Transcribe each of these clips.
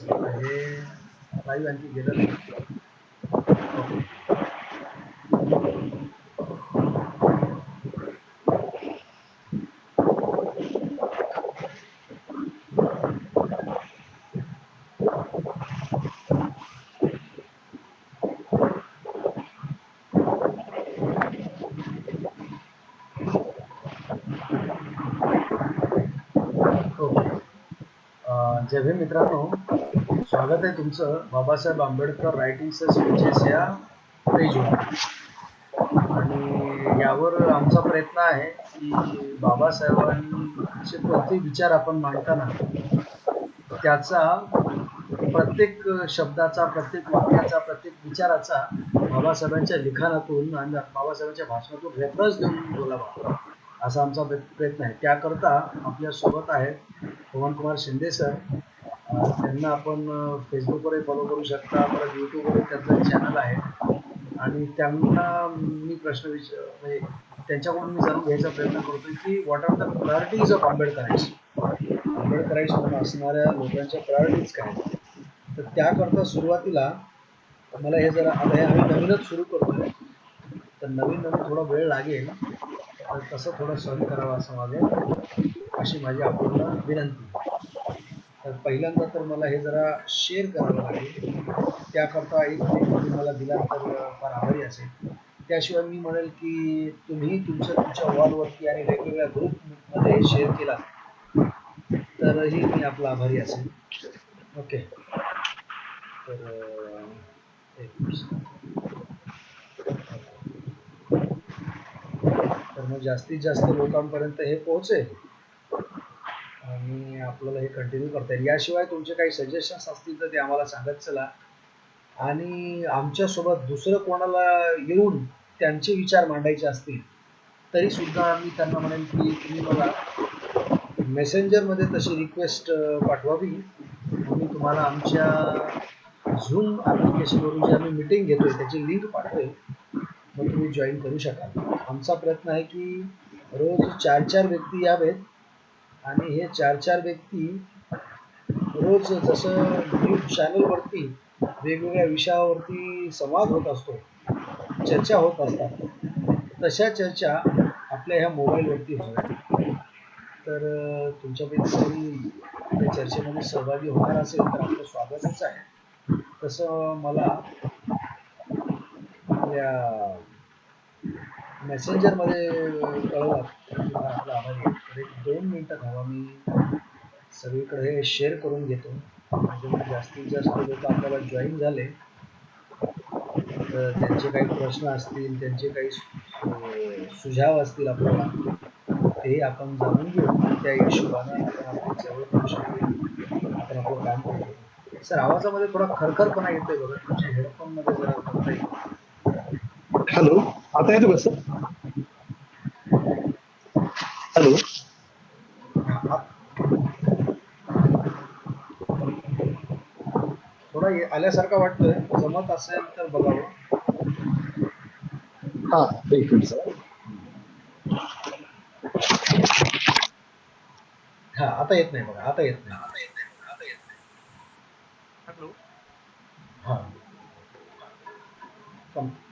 आता हे लाईव्ह आणखी गेलं नाही. ओके. ओके. जय भीम मित्रांनो, स्वागत आहे तुमचं बाबासाहेब आंबेडकर रायटिंग्स स्पीचेस या पेजवर. आणि यावर आमचा प्रयत्न आहे की बाबासाहेबांचे कोणते विचार आपण मांडताना त्याचा प्रत्येक शब्दाचा, प्रत्येक वाक्याचा, प्रत्येक विचाराचा बाबासाहेबांच्या लिखाणातून आणि बाबासाहेबांच्या भाषणातून रेफरन्स देऊन बोलावा, असा आमचा प्रयत्न आहे. त्याकरता आपल्या सोबत आहेत पवनकुमार शिंदे सर. त्यांना आपण फेसबुकवरही फॉलो करू शकता, परत यूट्यूबवरही त्यांचं चॅनल आहे. आणि त्यांना मी प्रश्न म्हणजे त्यांच्याकडून मी जाणून घ्यायचा प्रयत्न करतोय की what are the priorities of Ambedkarites. Ambedkarites म्हणून असणाऱ्या लोकांच्या प्रायोरिटीज काय आहेत. तर त्याकरता सुरुवातीला मला हे जरा, आता हे आम्ही नवीनच सुरू करतोय, तर नवीन थोडा वेळ लागेल, तर तसं थोडं सहन करावं असं अशी माझी आपल्याला विनंती. तर पहिल्यांदा तर मला हे जरा शेअर करावं लागेल. त्याकरता एक लिंक तुम्ही मला दिला तर फार आभारी असेल. त्याशिवाय मी म्हणेल की तुम्ही तुमच्या वॉलवरती आणि वेगवेगळ्या ग्रुपमध्ये शेअर केला तरही मी आपला आभारी असेल. ओके. तर तर मग जास्तीत जास्त लोकांपर्यंत हे पोहोचेल आणि आपल्याला हे कंटिन्यू करता येईल. याशिवाय तुमचे काही सजेशन्स असतील तर ते आम्हाला सांगत चला. आणि आमच्यासोबत दुसरं कोणाला येऊन त्यांचे विचार मांडायचे असतील तरी सुद्धा मी त्यांना म्हणेन की तुम्ही मला मेसेंजरमध्ये तशी रिक्वेस्ट पाठवावी. मी तुम्हाला आमच्या झूम ॲप्लिकेशनवरून जी आम्ही मीटिंग घेतोय त्याची लिंक पाठवेल, मग तुम्ही जॉईन करू शकाल. आमचा प्रयत्न आहे की रोज 4-4 व्यक्ती यावेत आणि हे 4-4 व्यक्ती रोज जसं न्यूज चॅनलवरती वेगवेगळ्या विषयावरती संवाद होत असतो, चर्चा होत असतात, तशा चर्चा आपल्या ह्या मोबाईलवरती व्हाव्या. तर तुमच्यापैकी कोणी त्या चर्चेमध्ये सहभागी होणार असेल तर आपलं स्वागतच आहे. तसं मला आपल्या मेसेंजरमध्ये कळवा तर मी फार आपला आभारी आहे. तर एक 2 मिनटं थांबा, मी सगळीकडे हे शेअर करून घेतो. म्हणजे मग जास्तीत जास्त लोक आपल्याला जॉईन झाले तर त्यांचे काही प्रश्न असतील, त्यांचे काही सुझाव असतील आपल्याला, ते आपण जाणून घेऊ आणि त्या हिशोबाने आपण आपली चळवळ करू शकतो, आपण आपलं काम करू शकतो. सर, आवाजामध्ये थोडा खरखरपणा येतोय बघा, तुमच्या हेडफोन मध्ये जरा बघता येईल. हॅलो, आता येतो कसं? हॅलो, थोडा आल्यासारखा वाटतोय, जमत असेल तर बघावं. हा, एक मिनिट सर. हा, आता येत नाही बघा, आता येत नाही. हॅलो. हा,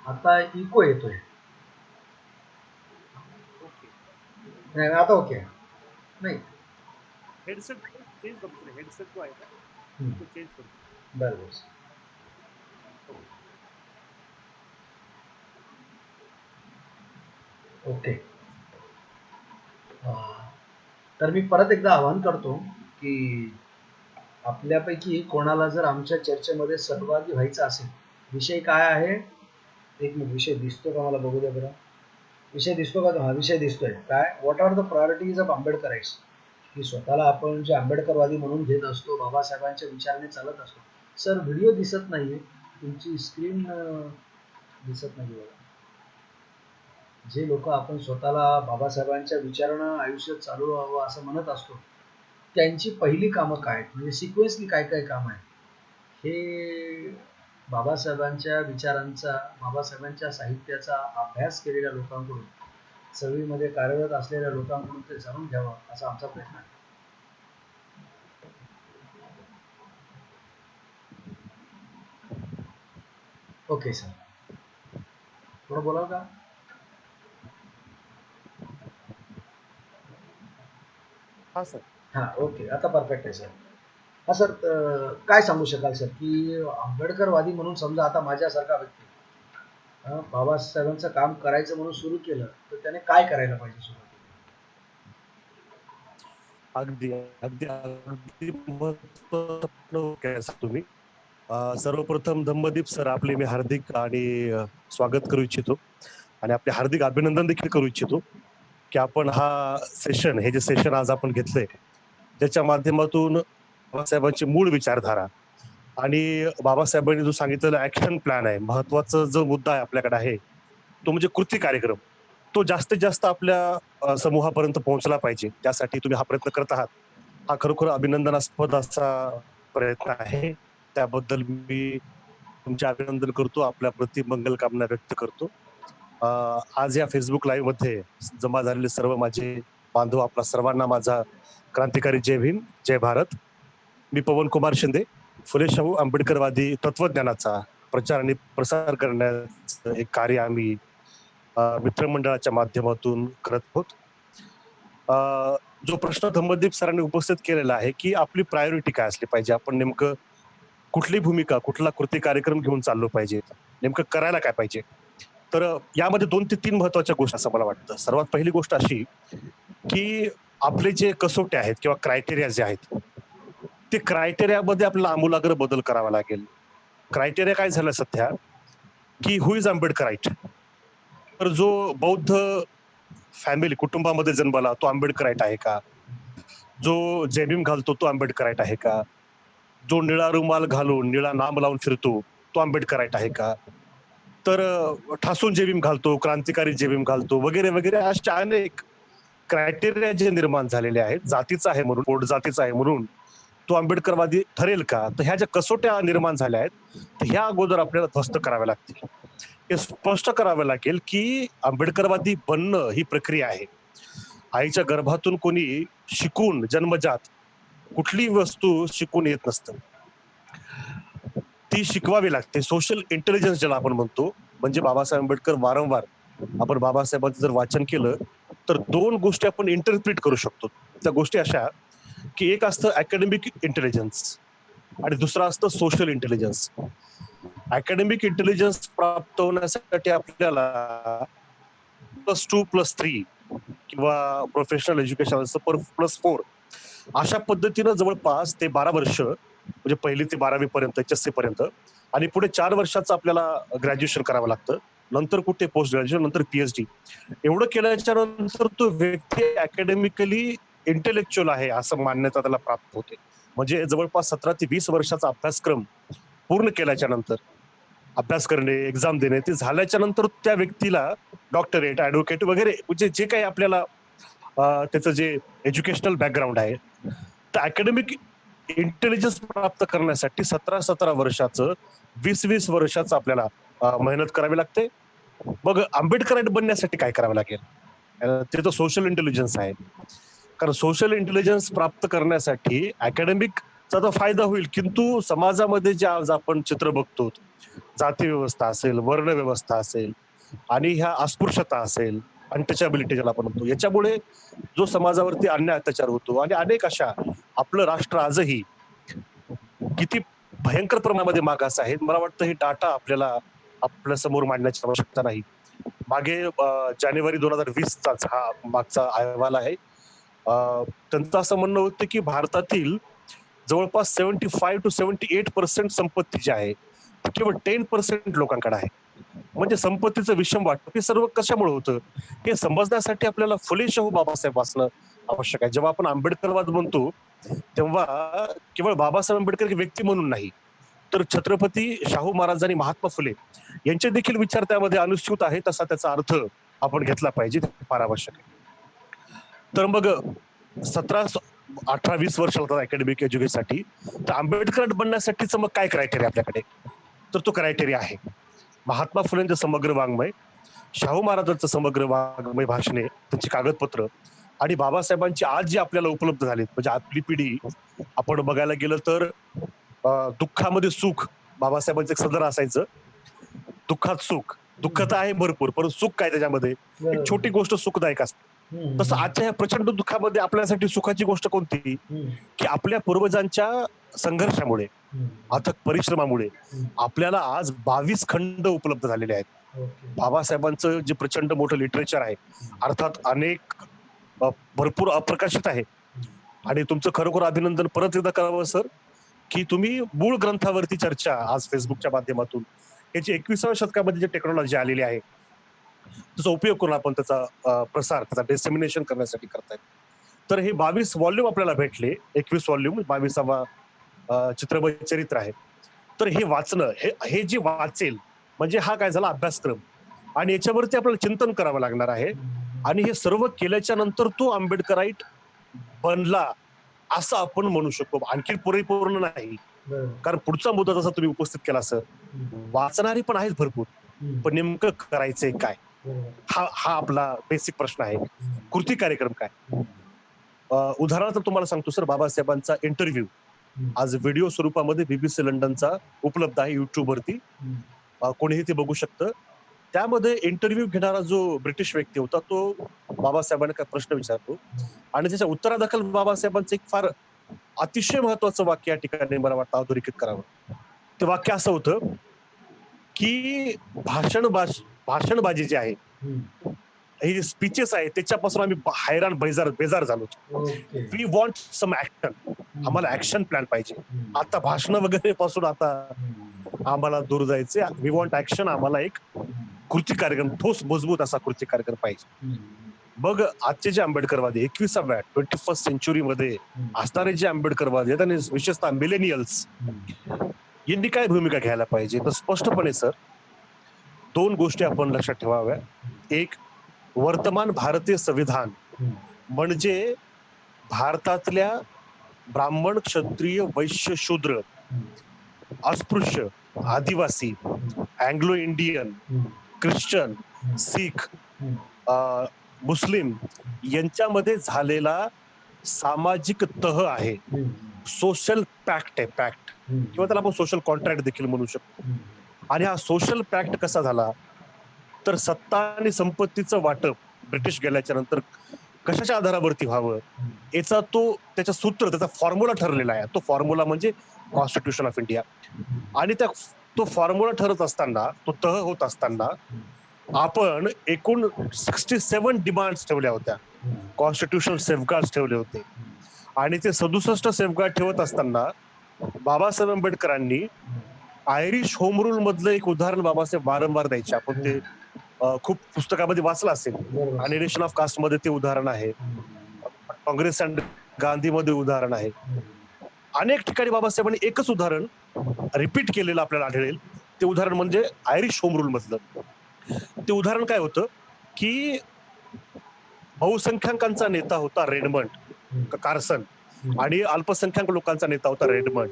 आता इको येतोय. ओके. नाही, आता ओके. नाही, हेडसेट चेंज करतो सर. हेडसेट जो आहे ना तो चेंज करतो. बरोबर. ओके. तर मी परत एकदा आवाहन करतो की आपल्यापैकी कोणाला जर आमच्या चर्चेमध्ये सहभागी व्हायचं असेल, विषय काय आहे, एक मिनिट, विषय दिसतो का मला बघू द्या बरं. विषय दिसतो का? हा, विषय दिसतोय. काय, what are the priorities of Ambedkarites, की स्वतःला आपण जे आंबेडकरवादी म्हणून घेत असतो, बाबासाहेबांच्या विचाराने चालत असतो. सर, व्हिडिओ दिसत नाहीये, तुमची स्क्रीन दिसत नाही बघा. जे लोक आपण स्वतःला बाबासाहेबांच्या विचारानं आयुष्य चालू व्हावं असं म्हणत असतो, त्यांची पहिली कामं काय, म्हणजे सिक्वेन्सली काय काय काम आहे, हे बाबासाहेबांच्या विचारांचा, बाबासाहेबांच्या साहित्याचा अभ्यास केलेल्या लोकांकडून, चळवळीमध्ये कार्यरत असलेल्या लोकांकडून ते जाणून घ्यावं असा आमचा प्रयत्न आहे. ओके सर, थोडं बोलाल का? हा सर. हां, ओके. आता परफेक्ट आहे सर. हां सर, काय सांगू शकाल सर, की आंबेडकरवादी म्हणून समजा आता माझ्यासारखा व्यक्ती बाबासाहेबांचं काम करायचं म्हणून सुरू केलं, तर त्याने काय करायला पाहिजे सुरुवातीला? अगदी अगदी अगदी महत्त्वाचा प्रश्न केला सर तुम्ही. सर्वप्रथम धम्मदीप सर आपले मी हार्दिक आणि स्वागत करू इच्छितो आणि आपले हार्दिक अभिनंदन देखील करू इच्छितो की आपण हा सेशन हे जे सेशन आज आपण घेतलंय त्याच्या माध्यमातून बाबासाहेबांची मूळ विचारधारा आणि बाबासाहेबांनी जो सांगितलेला ऍक्शन प्लॅन आहे, महत्वाचा जो मुद्दा आहे आपल्याकडे आहे तो म्हणजे कृती कार्यक्रम. तो जास्तीत जास्त आपल्या समूहापर्यंत पोहोचला पाहिजे. त्यासाठी तुम्ही हा प्रयत्न करत आहात. हा खरोखर अभिनंदनास्पद असा प्रयत्न आहे. त्याबद्दल मी तुमचे अभिनंदन करतो. आपल्या प्रति मंगल कामना व्यक्त करतो. आज या फेसबुक लाईव्ह मध्ये जमा झालेले सर्व माझे बांधव, आपला सर्वांना माझा क्रांतिकारी जय भीम, जय भारत. मी पवन कुमार शिंदे, फुले शाहू आंबेडकरवादी तत्वज्ञानाचा प्रचार आणि प्रसार करण्याचं एक कार्य आम्ही मित्रमंडळाच्या माध्यमातून करत आहोत. जो प्रश्न धम्मदीप सरांनी उपस्थित केलेला आहे की आपली प्रायोरिटी काय असली पाहिजे, आपण नेमकं कुठली भूमिका, कुठला कृती कार्यक्रम घेऊन चाललो पाहिजे, नेमकं करायला काय पाहिजे. तर यामध्ये 2 ते 3 महत्वाच्या गोष्टी असं मला वाटतं. सर्वात पहिली गोष्ट अशी की आपले जे कसोटे आहेत किंवा क्रायटेरिया जे आहेत, ते क्रायटेरियामध्ये आपल्याला आमूलाग्र बदल करावा लागेल. क्रायटेरिया काय झालं सध्या, की हू इज आंबेडकराईट? तर जो बौद्ध फॅमिली कुटुंबामध्ये जन्मला तो आंबेडकराईट आहे का? जो जय घालतो तो आंबेडकराईट आहे का? जो निळा रुमाल घालून निळा नाम लावून फिरतो तो आंबेडकराईट आहे का? तर ठासून जय घालतो, क्रांतिकारी जय घालतो वगैरे वगैरे अशा अनेक क्रायटेरिया जे निर्माण झालेले आहेत, जातीचा आहे म्हणून, पोट जातीचा आहे म्हणून तो आंबेडकरवादी ठरेल का? तर ह्या ज्या कसोट्या निर्माण झाल्या आहेत, तर ह्या अगोदर आपल्याला ध्वस्त कराव्या लागतील. हे स्पष्ट करावं लागेल की आंबेडकरवादी बनणं ही प्रक्रिया आहे. आईच्या गर्भातून कोणी शिकून जन्मजात कुठली वस्तू शिकून येत नसतं. ती शिकवावी लागते. सोशल इंटेलिजन्स ज्याला आपण म्हणतो, म्हणजे बाबासाहेब आंबेडकर वारंवार आपण बाबासाहेबांचं जर वाचन केलं, तर 2 गोष्टी आपण इंटरप्रिट करू शकतो. त्या गोष्टी अशा, की एक असतं अकॅडमिक इंटेलिजन्स आणि दुसरं असतं सोशल इंटेलिजन्स. अकॅडमिक इंटेलिजन्स प्राप्त होण्यासाठी आपल्याला +2+3 किंवा प्रोफेशनल एज्युकेशन असतं +4 अशा पद्धतीनं जवळपास ते 12 वर्ष म्हणजे 1ली ते 12वी पर्यंत HSC पर्यंत आणि पुढे 4 वर्षाचं आपल्याला ग्रॅज्युएशन करावं लागतं. नंतर कुठे पोस्ट ग्रॅज्युएशन, नंतर PhD. एवढं केल्याच्या नंतर तो व्यक्ती अकॅडमिकली इंटेलेक्च्युअल आहे असं मान्यता त्याला प्राप्त होते. म्हणजे जवळपास 17 ते 20 वर्षाचा अभ्यासक्रम पूर्ण केल्याच्या नंतर अभ्यास करणे, एक्झाम देणे ते झाल्याच्या नंतर त्या व्यक्तीला डॉक्टरेट, ॲडव्होकेट वगैरे म्हणजे जे काही आपल्याला त्याचं जे एज्युकेशनल बॅकग्राऊंड आहे, तर अकॅडमिक इंटेलिजन्स प्राप्त करण्यासाठी 17-17 वर्षाचं, 20-20 वर्षाचं आपल्याला मेहनत करावी लागते. मग आंबेडकराईट बनण्यासाठी काय करावं लागेल? ते तर सोशल इंटेलिजन्स आहे. कारण सोशल इंटेलिजन्स प्राप्त करण्यासाठी अकॅडमिकचा तर फायदा होईल, किंतु समाजामध्ये जे आज आपण चित्र बघतो, जाती व्यवस्था असेल, वर्ण व्यवस्था असेल आणि ह्या अस्पृश्यता असेल, अनटचॅबिलिटी ज्याला आपण म्हणतो, याच्यामुळे जो समाजावरती अन्याय अत्याचार होतो आणि अनेक अशा आपलं राष्ट्र आजही किती भयंकर प्रमाणामध्ये मागास आहे. मला वाटतं हे डाटा आपल्याला आपल्या समोर मांडण्याची आवश्यकता नाही. मागे जानेवारी 2020 हा मागचा अहवाल आहे. त्यांचं असं म्हणणं होतं की भारतातील जवळपास 75% to 78% संपत्ती जी आहे ती केवळ 10% लोकांकडे आहे. म्हणजे संपत्तीचं विषम वाटप हे सर्व कशामुळे होतं हे समजण्यासाठी आपल्याला फुले शाहू बाबासाहेब वाचणं आवश्यक आहे. जेव्हा आपण आंबेडकरवाद म्हणतो तेव्हा केवळ बाबासाहेब आंबेडकर व्यक्ती म्हणून नाही, तर छत्रपती शाहू महाराज आणि महात्मा फुले यांचे देखील विचार त्यामध्ये अनुस्यूत आहे, तसा त्याचा अर्थ आपण घेतला पाहिजे, फार आवश्यक आहे. तर मग 18-20 वर्ष लागतात अकॅडमिक एज्युकेशनसाठी. तर आंबेडकर बनण्यासाठीच मग काय क्रायटेरिया आपल्याकडे? तर तो क्रायटेरिया आहे महात्मा फुलेंचं समग्र वाङ्मय, शाहू महाराजांचं समग्र वाङ्मय, भाषणे, त्यांची कागदपत्र आणि बाबासाहेबांची आज जी आपल्याला उपलब्ध झालीत, म्हणजे आपली पिढी आपण बघायला गेलं तर दुःखामध्ये सुख बाबासाहेबांचं एक सदर असायचं. दुःखात सुख. दुःख तर आहे भरपूर, परंतु सुख काय त्याच्यामध्ये? एक छोटी गोष्ट सुखदायक असते. तसं आजच्या ह्या प्रचंड दुःखामध्ये आपल्यासाठी सुखाची गोष्ट कोणती? की आपल्या पूर्वजांच्या संघर्षामुळे, अथक परिश्रमामुळे आपल्याला आज 22 खंड उपलब्ध झालेले आहेत. बाबासाहेबांचं जे प्रचंड मोठं लिटरेचर आहे, अर्थात अनेक भरपूर अप्रकाशित आहे. आणि तुमचं खरोखर अभिनंदन परत एकदा करावं सर, की तुम्ही मूळ ग्रंथावरती चर्चा आज फेसबुकच्या माध्यमातून याची 21व्या शतकामध्ये जी टेक्नॉलॉजी आलेली आहे त्याचा उपयोग करून आपण त्याचा प्रसार, त्याचा डिसेमिनेशन करण्यासाठी करतायत. तर हे 22 व्हॉल्यूम आपल्याला भेटले. 21 व्हॉल्यूम, 22वा चित्रपट चरित्र आहे. तर हे वाचणं, हे जे वाचेल म्हणजे हा काय झाला अभ्यासक्रम, आणि याच्यावरती आपल्याला चिंतन करावं लागणार आहे. आणि हे सर्व केल्याच्या नंतर तो आंबेडकराईट बनला असं आपण म्हणू शकतो. आणखी परिपूर्ण नाही. कारण पुढचा मुद्दा जसा तुम्ही उपस्थित केला सर, वाचणारी पण आहेत भरपूर, पण नेमकं करायचंय काय? हा आपला बेसिक प्रश्न आहे. कृती कार्यक्रम काय? उदाहरणार्थ तुम्हाला सांगतो सर, बाबासाहेबांचा इंटरव्ह्यू आज व्हिडिओ स्वरूपामध्ये बीबीसी लंडनचा उपलब्ध आहे युट्यूब वरती. कोणीही ते बघू शकतं. त्यामध्ये इंटरव्ह्यू घेणारा जो ब्रिटिश व्यक्ती होता तो बाबासाहेबांना काय प्रश्न विचारतो, आणि त्याच्या उत्तरादाखल बाबासाहेबांचं एक फार अतिशय महत्वाचं वाक्य या ठिकाणी मला वाटतं अधोरेखित करावं. ते वाक्य असं होतं की भाषणबाजी जी आहे, हे जे स्पीचेस आहे त्याच्यापासून आम्ही हैराण बेजार झालो. We want some action. आम्हाला ऍक्शन प्लॅन पाहिजे. आता भाषण वगैरे पासून आता आम्हाला दूर जायचे. We want action. आम्हाला एक कृती कार्यक्रम, ठोस मजबूत असा कृती कार्यक्रम पाहिजे. मग आजचे जे आंबेडकरवादी 21व्या 21st सेंचुरीमध्ये असणारे जे आंबेडकरवादी आहेत, आणि विशेषतः मिलेनियल्स, यांनी काय भूमिका घ्यायला पाहिजे? तर स्पष्टपणे सर 2 गोष्टी आपण लक्षात ठेवाव्या. एक, वर्तमान भारतीय संविधान म्हणजे भारतातल्या ब्राह्मण, क्षत्रिय, वैश्य, शूद्र, अस्पृश्य, आदिवासी, अँग्लो इंडियन, ख्रिश्चन, शीख, मुस्लिम यांच्यामध्ये झालेला सामाजिक तह आहे. सोशल पॅक्ट आहे, पॅक्ट, किंवा त्याला आपण सोशल कॉन्ट्रॅक्ट देखील म्हणू शकतो. आणि हा सोशल पॅक्ट कसा झाला? तर सत्ता आणि संपत्तीचं वाटप ब्रिटिश गेल्याच्या नंतर कशाच्या आधारावरती व्हावं याचा त्याचा सूत्र, त्याचा फॉर्म्युला ठरलेला आहे. तो फॉर्म्युला म्हणजे कॉन्स्टिट्यूशन ऑफ इंडिया. आणि तो फॉर्म्युला ठरत असताना, तो तह होत असताना आपण एकूण 67 डिमांड्स ठेवल्या होत्या. कॉन्स्टिट्यूशनल सेफगार्ड्स ठेवले होते. आणि ते 67 सेफगार्ड ठेवत असताना बाबासाहेब आंबेडकरांनी आयरिश होम रूल मधलं एक उदाहरण बाबासाहेब वारंवार द्यायचे. आपण ते खूप पुस्तकामध्ये वाचलं असेल. अनिलेशन ऑफ कास्ट मध्ये ते उदाहरण आहे. काँग्रेस अँड गांधी मध्ये उदाहरण आहे. अनेक ठिकाणी बाबासाहेबांनी एकच उदाहरण रिपीट केलेलं आपल्याला आढळेल. ते उदाहरण म्हणजे आयरिश होम रूल मधलं. ते उदाहरण काय होतं की बहुसंख्याकांचा नेता होता रेडमंड कार्सन, आणि अल्पसंख्याक लोकांचा नेता होता रेडमंड.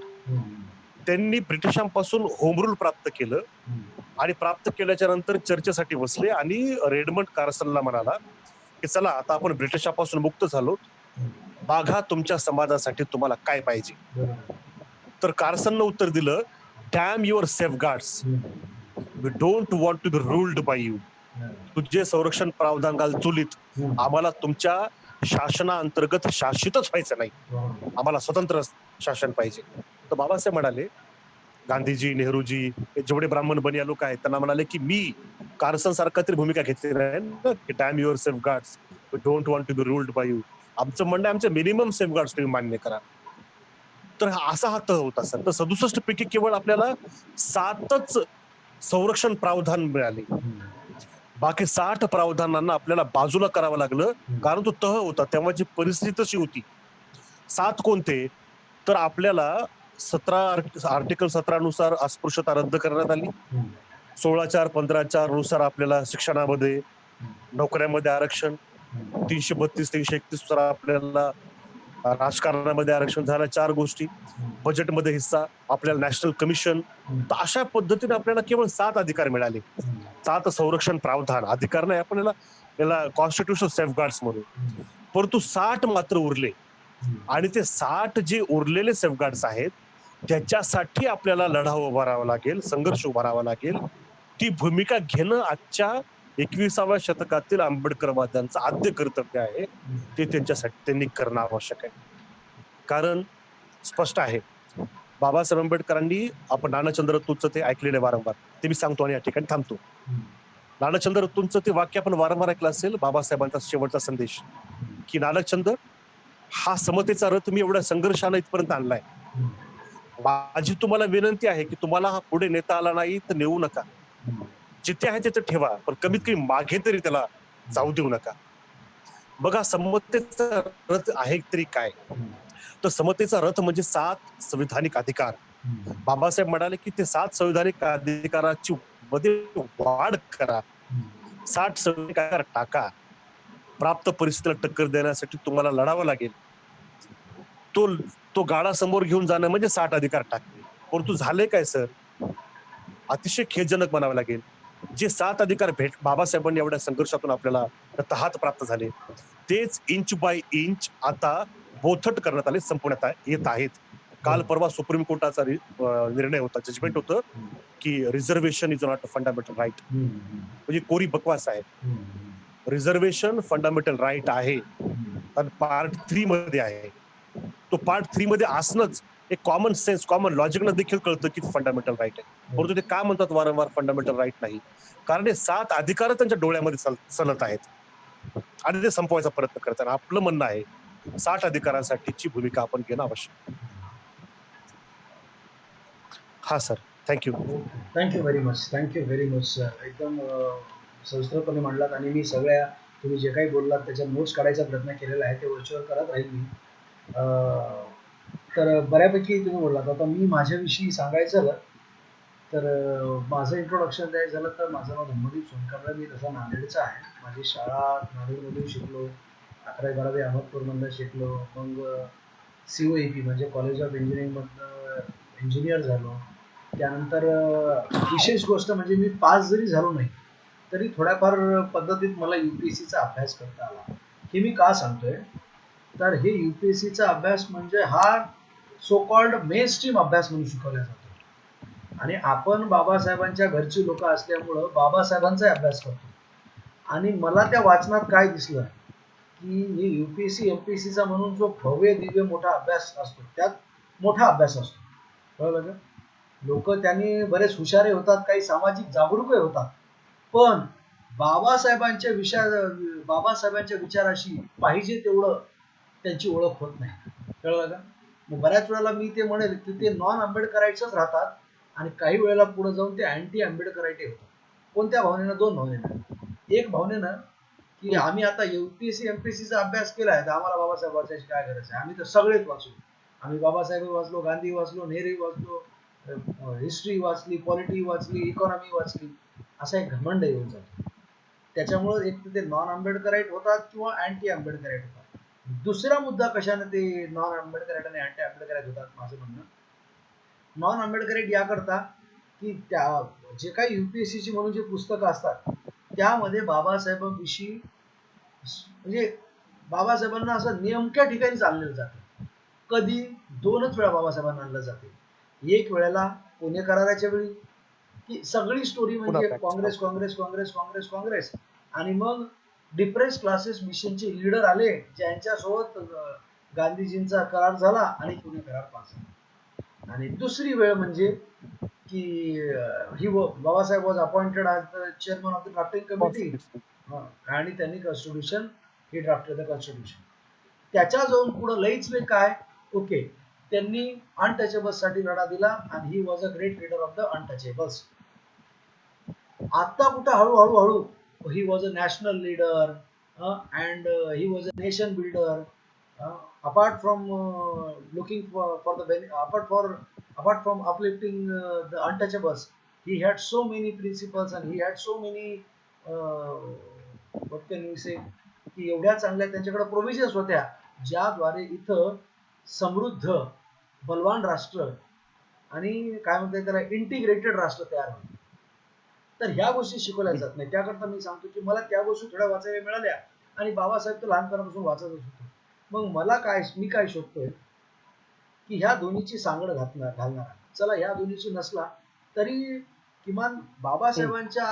त्यांनी ब्रिटिशांपासून होम रूल प्राप्त केलं, आणि प्राप्त केल्याच्या नंतर चर्चेसाठी बसले, आणि रेडमंड कार्सनला म्हणाला की चला आता आपण ब्रिटिशांपासून मुक्त झालो, बघा तुमच्या समाजासाठी तुम्हाला काय पाहिजे. तर कार्सननं उत्तर दिलं, damn your safeguards, we don't want to be ruled by you. तुझे संरक्षण प्रावधान घाल चुलीत, आम्हाला तुमच्या शासनाअंतर्गत शासितच व्हायचं नाही, आम्हाला स्वतंत्र शासन पाहिजे. तर बाबासाहेब म्हणाले, गांधीजी, नेहरूजी, जेवढे ब्राह्मण बनिया लोक आहेत त्यांना म्हणाले की मी कार्सन सारखा तरी भूमिका घेतली नाही की damn your safeguards, we don't want to be ruled by you. आमचं म्हणणं आमचे मिनिमम सेफगार्ड्स तुम्ही मान्य करा. तर असा हा तह होता सर. तर 67 पैकी केवळ आपल्याला 7च संरक्षण प्रावधान मिळाले. बाकी 60 प्रावधानांना आपल्याला बाजूला करावं लागलं, कारण तो तह होता. तेव्हाची परिस्थिती तशी होती. 7 कोणते? तर आपल्याला आर्टिकल 17 नुसार अस्पृश्यता रद्द करण्यात आली. 16(4), 15(4) नुसार आपल्याला शिक्षणामध्ये, नोकऱ्यामध्ये आरक्षण, 332, 331 नुसार आपल्याला राजकारणामध्ये आरक्षण झालं. 4 गोष्टी. बजेटमध्ये हिस्सा, आपल्याला नॅशनल कमिशन. तर अशा पद्धतीने आपल्याला केवळ 7 अधिकार मिळाले. 7 संरक्षण प्रावधान, अधिकार नाही आपण याला कॉन्स्टिट्यूशनल सेफगार्ड्स म्हणू. परंतु 60 मात्र उरले, आणि ते 60 जे उरलेले सेफगार्ड्स आहेत त्याच्यासाठी आपल्याला लढा उभारावा लागेल, संघर्ष उभारावा लागेल. ती भूमिका घेणं आजच्या 21व्या शतकातील आंबेडकरवाद्यांचं आद्य कर्तव्य आहे. ते त्यांच्यासाठी त्यांनी करणं आवश्यक आहे. कारण स्पष्ट आहे, बाबासाहेब आंबेडकरांनी आपण नानाचंद्र रत्तूचं ते ऐकलेलं आहे वारंवार, ते मी सांगतो आणि या ठिकाणी थांबतो. नानाचंद्र रत्तूंचं ते वाक्य आपण वारंवार ऐकलं असेल, बाबासाहेबांचा शेवटचा संदेश, की नानकचंद, हा समतेचा रथ मी एवढ्या संघर्षाने इथपर्यंत आणलाय. माझी तुम्हाला विनंती आहे की तुम्हाला हा पुढे नेता आला नाही तर नेऊ नका, जिथे आहे तिथे ठेवा, पण कमीत कमी मागे तरी त्याला जाऊ देऊ नका. बघा, समतेचा रथ आहे तरी काय? तर समतेचा रथ म्हणजे 7 संविधानिक अधिकार. बाबासाहेब म्हणाले की ते 7 संविधानिक अधिकाराची मध्ये वाढ करा, 60 संविधानिक अधिकार टाका. प्राप्त परिस्थितीला टक्कर देण्यासाठी तुम्हाला लढावं लागेल. तो तो गाडा समोर घेऊन जाणं म्हणजे 60 अधिकार टाकणे. परंतु झाले काय सर? अतिशय खेदजनक म्हणावं लागेल. जे 7 अधिकार बाबासाहेबांनी एवढ्या संघर्षातून आपल्याला तहात प्राप्त झाले, तेच इंच बाय इंच आता बोथट करण्यात आले, संपवण्यात येत आहेत. काल परवा सुप्रीम कोर्टाचा निर्णय होता, जजमेंट होतं, की reservation is not a fundamental right. म्हणजे कोरी बकवास आहे. रिझर्वेशन फंडामेंटल राईट आहे आणि पार्ट 3 मध्ये आहे. तो पार्ट 3 मध्ये असणंच एक कॉमन सेन्स, कॉमन लॉजिकनं देखील कळतं की फंडामेंटल राईट आहे. परंतु ते का म्हणतात वारंवार फंडामेंटल राईट नाही? कारण हे 7 अधिकार त्यांच्या डोळ्यामध्ये चलत आहेत आणि ते संपवायचा प्रयत्न करतात. आपलं म्हणणं आहे, 60 अधिकारांसाठीची भूमिका आपण घेणं आवश्यक. हा sir, thank you. Thank you very much, thank you very much. एकदम सविस्तरपणे मांडलात आणि मी सगळ्या तुम्ही जे काही बोललात त्याच्या नोट्स काढायचा प्रयत्न केलेला आहे, ते वर्चुअल करत राहील मी. तर बऱ्यापैकी तुम्ही बोललात. आता मी माझ्याविषयी सांगायचं झालं तर माझं इंट्रोडक्शन द्यायचं झालं तर माझं नाव धम्मदीप सोनकर. मी तसा नांदेडचा आहे. माझी शाळा नांदेडमधून शिकलो, 11वी-12वी अहमदपूरमधनं शिकलो. मग COEP म्हणजे कॉलेज ऑफ इंजिनिअरिंगमधनं इंजिनियर झालो. त्यानंतर विशेष गोष्ट म्हणजे मी पास जरी झालो नाही तरी थोड्याफार पद्धतीत मला UPSCचा अभ्यास करता आला. हे मी का सांगतोय, तर हे UPSCचा अभ्यास म्हणजे हा सो कॉल्ड मेन स्ट्रीम अभ्यास म्हणून शिकवला जातो आणि आपण बाबासाहेबांच्या घरची लोक असल्यामुळं बाबासाहेबांचा अभ्यास करतो. आणि मला त्या वाचनात काय दिसलं की हे UPSC MPSCचा म्हणून जो भव्य दिव्य मोठा अभ्यास असतो, त्यात मोठा अभ्यास असतो, कळलं का? लोक त्यांनी बरेच हुशारे होतात, काही सामाजिक जागरूकही होतात, पण बाबासाहेबांच्या विचाराशी पाहिजे तेवढं त्यांची ओळख होत नाही, कळलं का? मग बऱ्याच वेळेला मी ते म्हणेल की ते नॉन आंबेडकराईटच राहतात आणि काही वेळेला पुढे जाऊन ते अँटी आंबेडकराईट होतात. कोणत्या भावनेनं? 2 भावनेनं. एक भावनेनं की आम्ही आता UPSC MPSCचा अभ्यास केलाय तर आम्हाला बाबासाहेब वाचायची काय गरज आहे, आम्ही तर सगळेच वाचू. आम्ही बाबासाहेब वाचलो, गांधी वाचलो, नेहरू वाचलो, हिस्ट्री वाचली, पॉलिटी वाचली, इकॉनॉमी वाचली, असा एक घमंड येऊन जातो. त्याच्यामुळे एक तर ते नॉन आंबेडकराईट होतात किंवा अँटी आंबेडकराईट होतात. दुसरा मुद्दा कशाने ते नॉन आंबेडकराईट आणि अँटी आंबेडकराईट होतात माझं म्हणणं, नॉन आंबेडकराईट याकरता की त्या जे काही UPSCची म्हणून जे पुस्तकं असतात त्यामध्ये बाबासाहेबांविषयी म्हणजे बाबासाहेबांना असं नेमक्या ठिकाणी चाललेलं जातं. कधी 2च वेळा बाबासाहेबांना आणलं जाते. एक वेळेला पुणे कराराच्या वेळी, की सगळी स्टोरी म्हणजे काँग्रेस काँग्रेस काँग्रेस काँग्रेस काँग्रेस आणि मग डिप्रेस क्लासेस मिशनचे लीडर आले ज्यांच्यासोबत गांधीजींचा करार झाला आणि पुणे करार पास झाला. आणि दुसरी वेळ म्हणजे की Babasaheb was appointed as the chairman of the drafting committee आणि त्यांनी constitution he drafted the constitution. त्याच्या जाऊन पुढे लईच वेळ काय, ओके, त्यांनी अनटचेबल्स साठी लढा दिला आणि he was a great leader of the untouchables. आता कुठं हळूहळू हळू he was a national leader and he was a nation builder. apart from looking for the apart from uplifting the untouchables, he had so many principles and he had so many what can we say की एवढ्या चांगल्या त्यांच्याकडे provisions होत्या ज्याद्वारे इथं समृद्ध बलवान राष्ट्र आणि काय म्हणतात त्याला इंटिग्रेटेड राष्ट्र तयार होतं. तर ह्या गोष्टी शिकवल्या जात नाही. त्याकरता मी सांगतो की मला त्या गोष्टी थोड्या वाचायला मिळाल्या आणि बाबासाहेब तर लहानपणापासून वाचतच होतो. मग मी काय शोधतोय की ह्या दोन्हीची सांगड घालणार. चला ह्या दोन्हीची नसला तरी किमान बाबासाहेबांच्या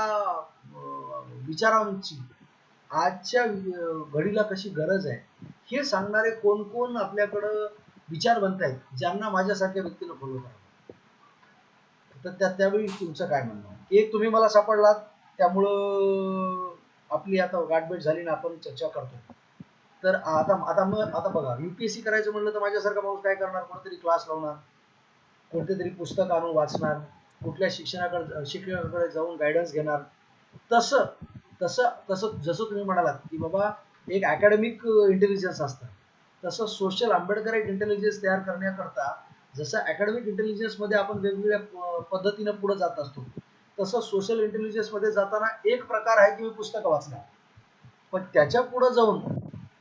विचारांची आजच्या घडीला कशी गरज आहे हे सांगणारे कोण कोण आपल्याकडं विचारवंत आहेत ज्यांना माझ्यासारख्या व्यक्तीला फॉलो करा. तर त्यावेळी तुमचं काय म्हणणं आहे? एक तुम्ही मला सापडलात त्यामुळं आपली आता गाठभेट झाली ना आपण चर्चा करतो. तर आता बघा UPSC करायचं म्हणलं तर माझ्यासारखा माणूस काय करणार? कोणतरी क्लास लावणार, कोणते तरी पुस्तक आणून वाचणार, कुठल्या शिक्षकाकडे जाऊन गायडन्स घेणार. तसं तसं तसं जसं तुम्ही म्हणालात की बाबा एक अकॅडमिक इंटेलिजन्स असतं, तसं सोशल आंबेडकराईट इंटेलिजन्स तयार करण्याकरता जसं अकॅडमिक इंटेलिजन्स मध्ये आपण वेगवेगळ्या पद्धतीनं पुढे जात असतो, तसं सोशल इंटेलिजन्स मध्ये जाताना एक प्रकार आहे की मी पुस्तकं वाचणार. पण त्याच्या पुढे जाऊन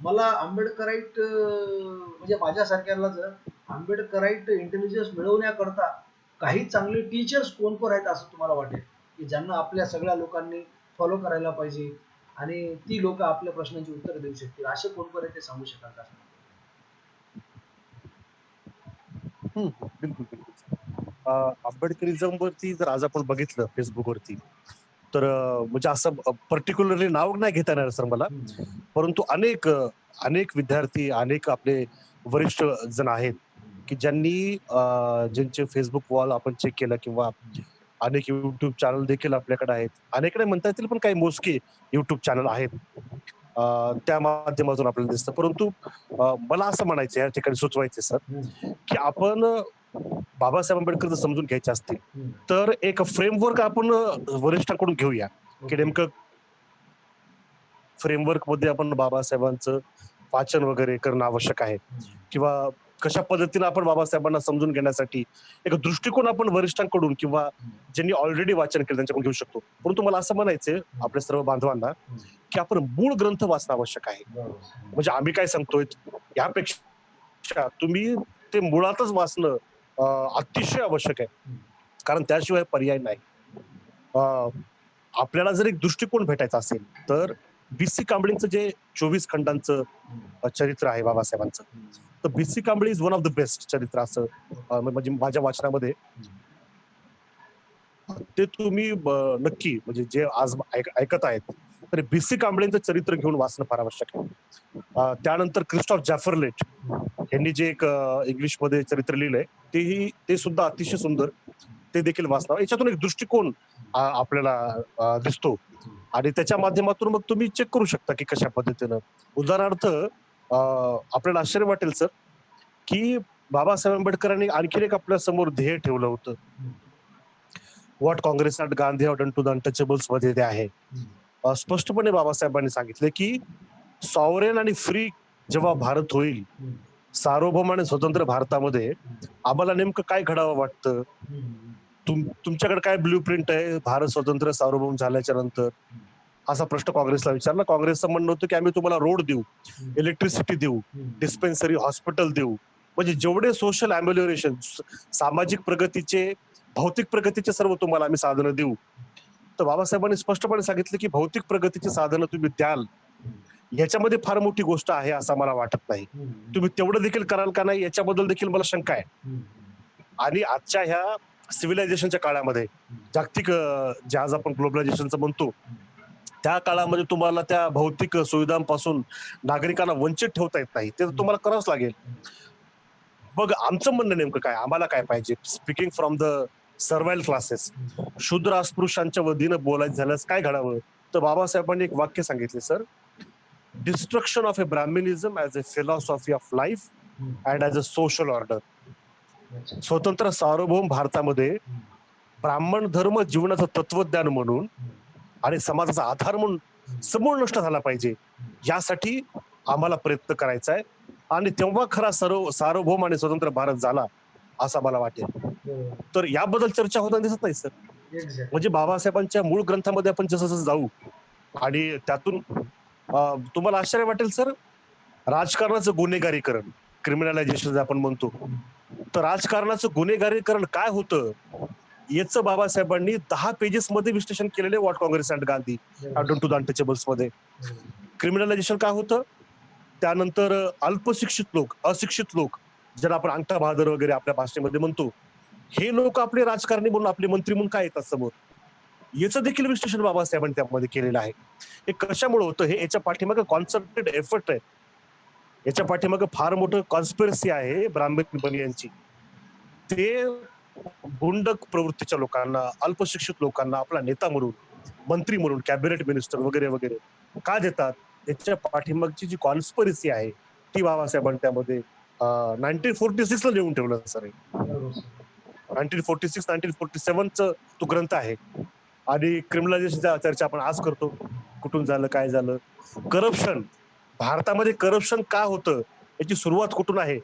मला आंबेडकराईट म्हणजे माझ्यासारख्याला जर आंबेडकराईट इंटेलिजन्स मिळवण्याकरता काही चांगले टीचर्स कोण कोण आहेत असं तुम्हाला वाटेल की ज्यांना आपल्या सगळ्या लोकांनी फॉलो करायला पाहिजे आणि ती लोक आपल्या प्रश्नांची उत्तर देऊ शकतील, असे कोण कोण आहेत ते सांगू शकाल का? बिलकुल बिलकुल. आंबेडकरिझम वरती जर आज आपण बघितलं फेसबुकवरती तर म्हणजे असं पर्टिक्युलरली नाव नाही घेता येणार सर मला, परंतु अनेक विद्यार्थी, अनेक आपले वरिष्ठ जण आहेत की ज्यांनी ज्यांचे फेसबुक वॉल आपण चेक केलं किंवा अनेक युट्यूब चॅनल देखील आपल्याकडे आहेत. अनेक नाही म्हणता येतील पण काही मोजके युट्यूब चॅनल आहेत. त्या माध्यमातून आपल्याला दिसतं. परंतु मला असं म्हणायचं या ठिकाणी सुचवायचे सर की आपण बाबासाहेब आंबेडकर जर समजून घ्यायचे असतील तर एक फ्रेमवर्क आपण वरिष्ठांकडून घेऊया की नेमकं फ्रेमवर्क मध्ये आपण बाबासाहेबांचं वाचन वगैरे करणं आवश्यक आहे किंवा कशा पद्धतीने आपण बाबासाहेबांना समजून घेण्यासाठी एक दृष्टिकोन आपण वरिष्ठांकडून किंवा ज्यांनी ऑलरेडी वाचन केलं त्यांच्याकडून घेऊ शकतो. परंतु मला असं म्हणायचंय आपल्या सर्व बांधवांना की आपण मूळ ग्रंथ वाचणं आवश्यक आहे. म्हणजे आम्ही काय सांगतोय यापेक्षा तुम्ही ते मुळातच वाचणं अतिशय आवश्यक आहे, कारण त्याशिवाय पर्याय नाही. आपल्याला जर एक दृष्टिकोन भेटायचा असेल तर BC कांबळेंचं जे 24 खंडांचं चरित्र आहे बाबासाहेबांचं, तर BC Kamble is one of the best चरित्र असं म्हणजे माझ्या वाचनामध्ये ते तुम्ही नक्की म्हणजे जे आज ऐकत आहेत तर BC कांबळेंचं चरित्र घेऊन वाचणं फार आवश्यक आहे. त्यानंतर क्रिस्टॉफ जॅफरलेट यांनी जे एक इंग्लिशमध्ये चरित्र लिहिलंय ते सुद्धा अतिशय सुंदर, ते देखील वाचणार. याच्यातून एक दृष्टिकोन आपल्याला दिसतो आणि त्याच्या माध्यमातून मग तुम्ही चेक करू शकता की कशा पद्धतीनं. उदाहरणार्थ आपल्याला आश्चर्य वाटेल सर की बाबासाहेब आंबेडकरांनी आणखीन एक आपल्या समोर ध्येय ठेवलं होतं. What Congress and Gandhi have done to the untouchables मध्ये ते आहे. स्पष्टपणे बाबासाहेबांनी सांगितले की सॉवरेन आणि फ्री जेव्हा भारत होईल, सार्वभौम आणि स्वतंत्र भारतामध्ये आम्हाला नेमकं काय घडावं वाटतं, तुमच्याकडे काय ब्ल्यू प्रिंट आहे भारत स्वतंत्र सार्वभौम झाल्याच्या नंतर, असा प्रश्न काँग्रेसला विचारला. काँग्रेसचं म्हणणं होतं की आम्ही तुम्हाला रोड देऊ, इलेक्ट्रिसिटी देऊ, डिस्पेन्सरी हॉस्पिटल देऊ, म्हणजे जेवढे सोशल अॅम्बिलिओरेशन सामाजिक प्रगतीचे, भौतिक प्रगतीचे सर्व तुम्हाला आम्ही साधनं देऊ. तर बाबासाहेबांनी स्पष्टपणे सांगितलं की भौतिक प्रगतीची साधनं तुम्ही द्याल, याच्यामध्ये फार मोठी गोष्ट आहे असं मला वाटत नाही. तुम्ही तेवढं देखील कराल का नाही याच्याबद्दल देखील मला शंका आहे. आणि आजच्या ह्या सिव्हिलायझेशनच्या काळामध्ये, जागतिक जे आज आपण ग्लोबलायझेशनचं म्हणतो, त्या काळामध्ये तुम्हाला त्या भौतिक सुविधांपासून नागरिकांना वंचित ठेवता येत नाही, ते तुम्हाला करावंच लागेल. मग आमचं म्हणणं नेमकं काय, आम्हाला काय पाहिजे? Speaking from the servile classes, शूद्र अस्पृश्यांच्या वतीनं बोलायचं झाल्यास काय घडावं, तर बाबासाहेबांनी एक वाक्य सांगितले sir, destruction of a Brahminism as a philosophy of life and as a social order. स्वतंत्र सार्वभौम भारतामध्ये ब्राह्मण धर्म जीवनाचं तत्वज्ञान म्हणून आणि समाजाचा आधार म्हणून समूळ नष्ट झाला पाहिजे, यासाठी आम्हाला प्रयत्न करायचा आहे. आणि तेव्हा खरा सार्वभौम आणि स्वतंत्र भारत झाला असं मला वाटेल. तर याबद्दल चर्चा होताना दिसत नाही सर. म्हणजे बाबासाहेबांच्या मूळ ग्रंथामध्ये आपण जसं जसं जाऊ आणि त्यातून तुम्हाला आश्चर्य वाटेल सर, राजकारणाचं गुन्हेगारीकरण, क्रिमिनलायझेशन आपण म्हणतो, तर राजकारणाचं गुन्हेगारीकरण काय होतं याचं बाबासाहेबांनी 10 पेजेस मध्ये विश्लेषण केलेले what Congress and Gandhi have done to the untouchables मध्ये. क्रिमिनलायझेशन काय होतं, त्यानंतर अल्पशिक्षित लोक, अशिक्षित लोक, ज्यांना आपण अंगठा बहादर वगैरे आपल्या भाषेमध्ये म्हणतो, हे लोक आपले राजकारणी म्हणून, आपले मंत्री म्हणून काय येतात समोर, याचं देखील विश्लेषण बाबासाहेबांनी त्यामध्ये केलेलं आहे. हे कशामुळे होतं, हे याच्या पाठीमागे कॉन्सन्ट्रेट एफर्ट आहे, याच्या पाठीमागे फार मोठं कॉन्स्पिरसी आहे ब्राह्मण बनियांची. ते गुंड प्रवृत्तीच्या लोकांना, अल्पशिक्षित लोकांना आपला नेता म्हणून, मंत्री म्हणून, कॅबिनेट मिनिस्टर वगैरे वगैरे का देतात, त्याच्या पाठीमागची जी कॉन्स्पिरसी आहे ती बाबासाहेबांनी त्यामध्ये 1946 ला लिहून ठेवलं सर. बरोबर सर. 1946 1947च तो ग्रंथ आहे. आणि क्रिमिनलायझेशनच्या चर्चा आपण आज करतो, कुठून झालं, काय झालं. करप्शन, भारतामध्ये करप्शन का होतं याची सुरुवात कुठून आहे,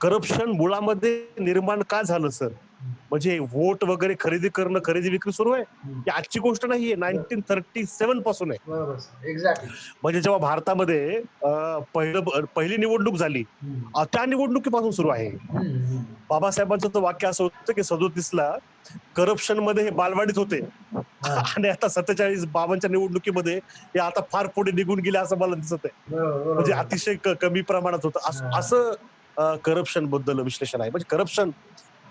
करप्शन मुळामध्ये निर्माण का झालं सर, म्हणजे वोट वगैरे खरेदी करणं, खरेदी विक्री सुरू आहे, ही आजची गोष्ट नाहीये, 1937 पासून आहे. बरोबर सर. एक्झॅक्टली. म्हणजे जेव्हा भारतामध्ये पहिली निवडणूक झाली, त्या निवडणुकीपासून सुरू आहे. बाबासाहेबांचं तर वाक्य असं होतं की 37ला करप्शन मध्ये हे बालवाडीत होते आणि आता 47 बाबांच्या निवडणुकीमध्ये हे आता फार पुढे निघून गेले असं मला दिसत आहे. म्हणजे अतिशय कमी प्रमाणात होतं असं करप्शन बद्दल विश्लेषण आहे. म्हणजे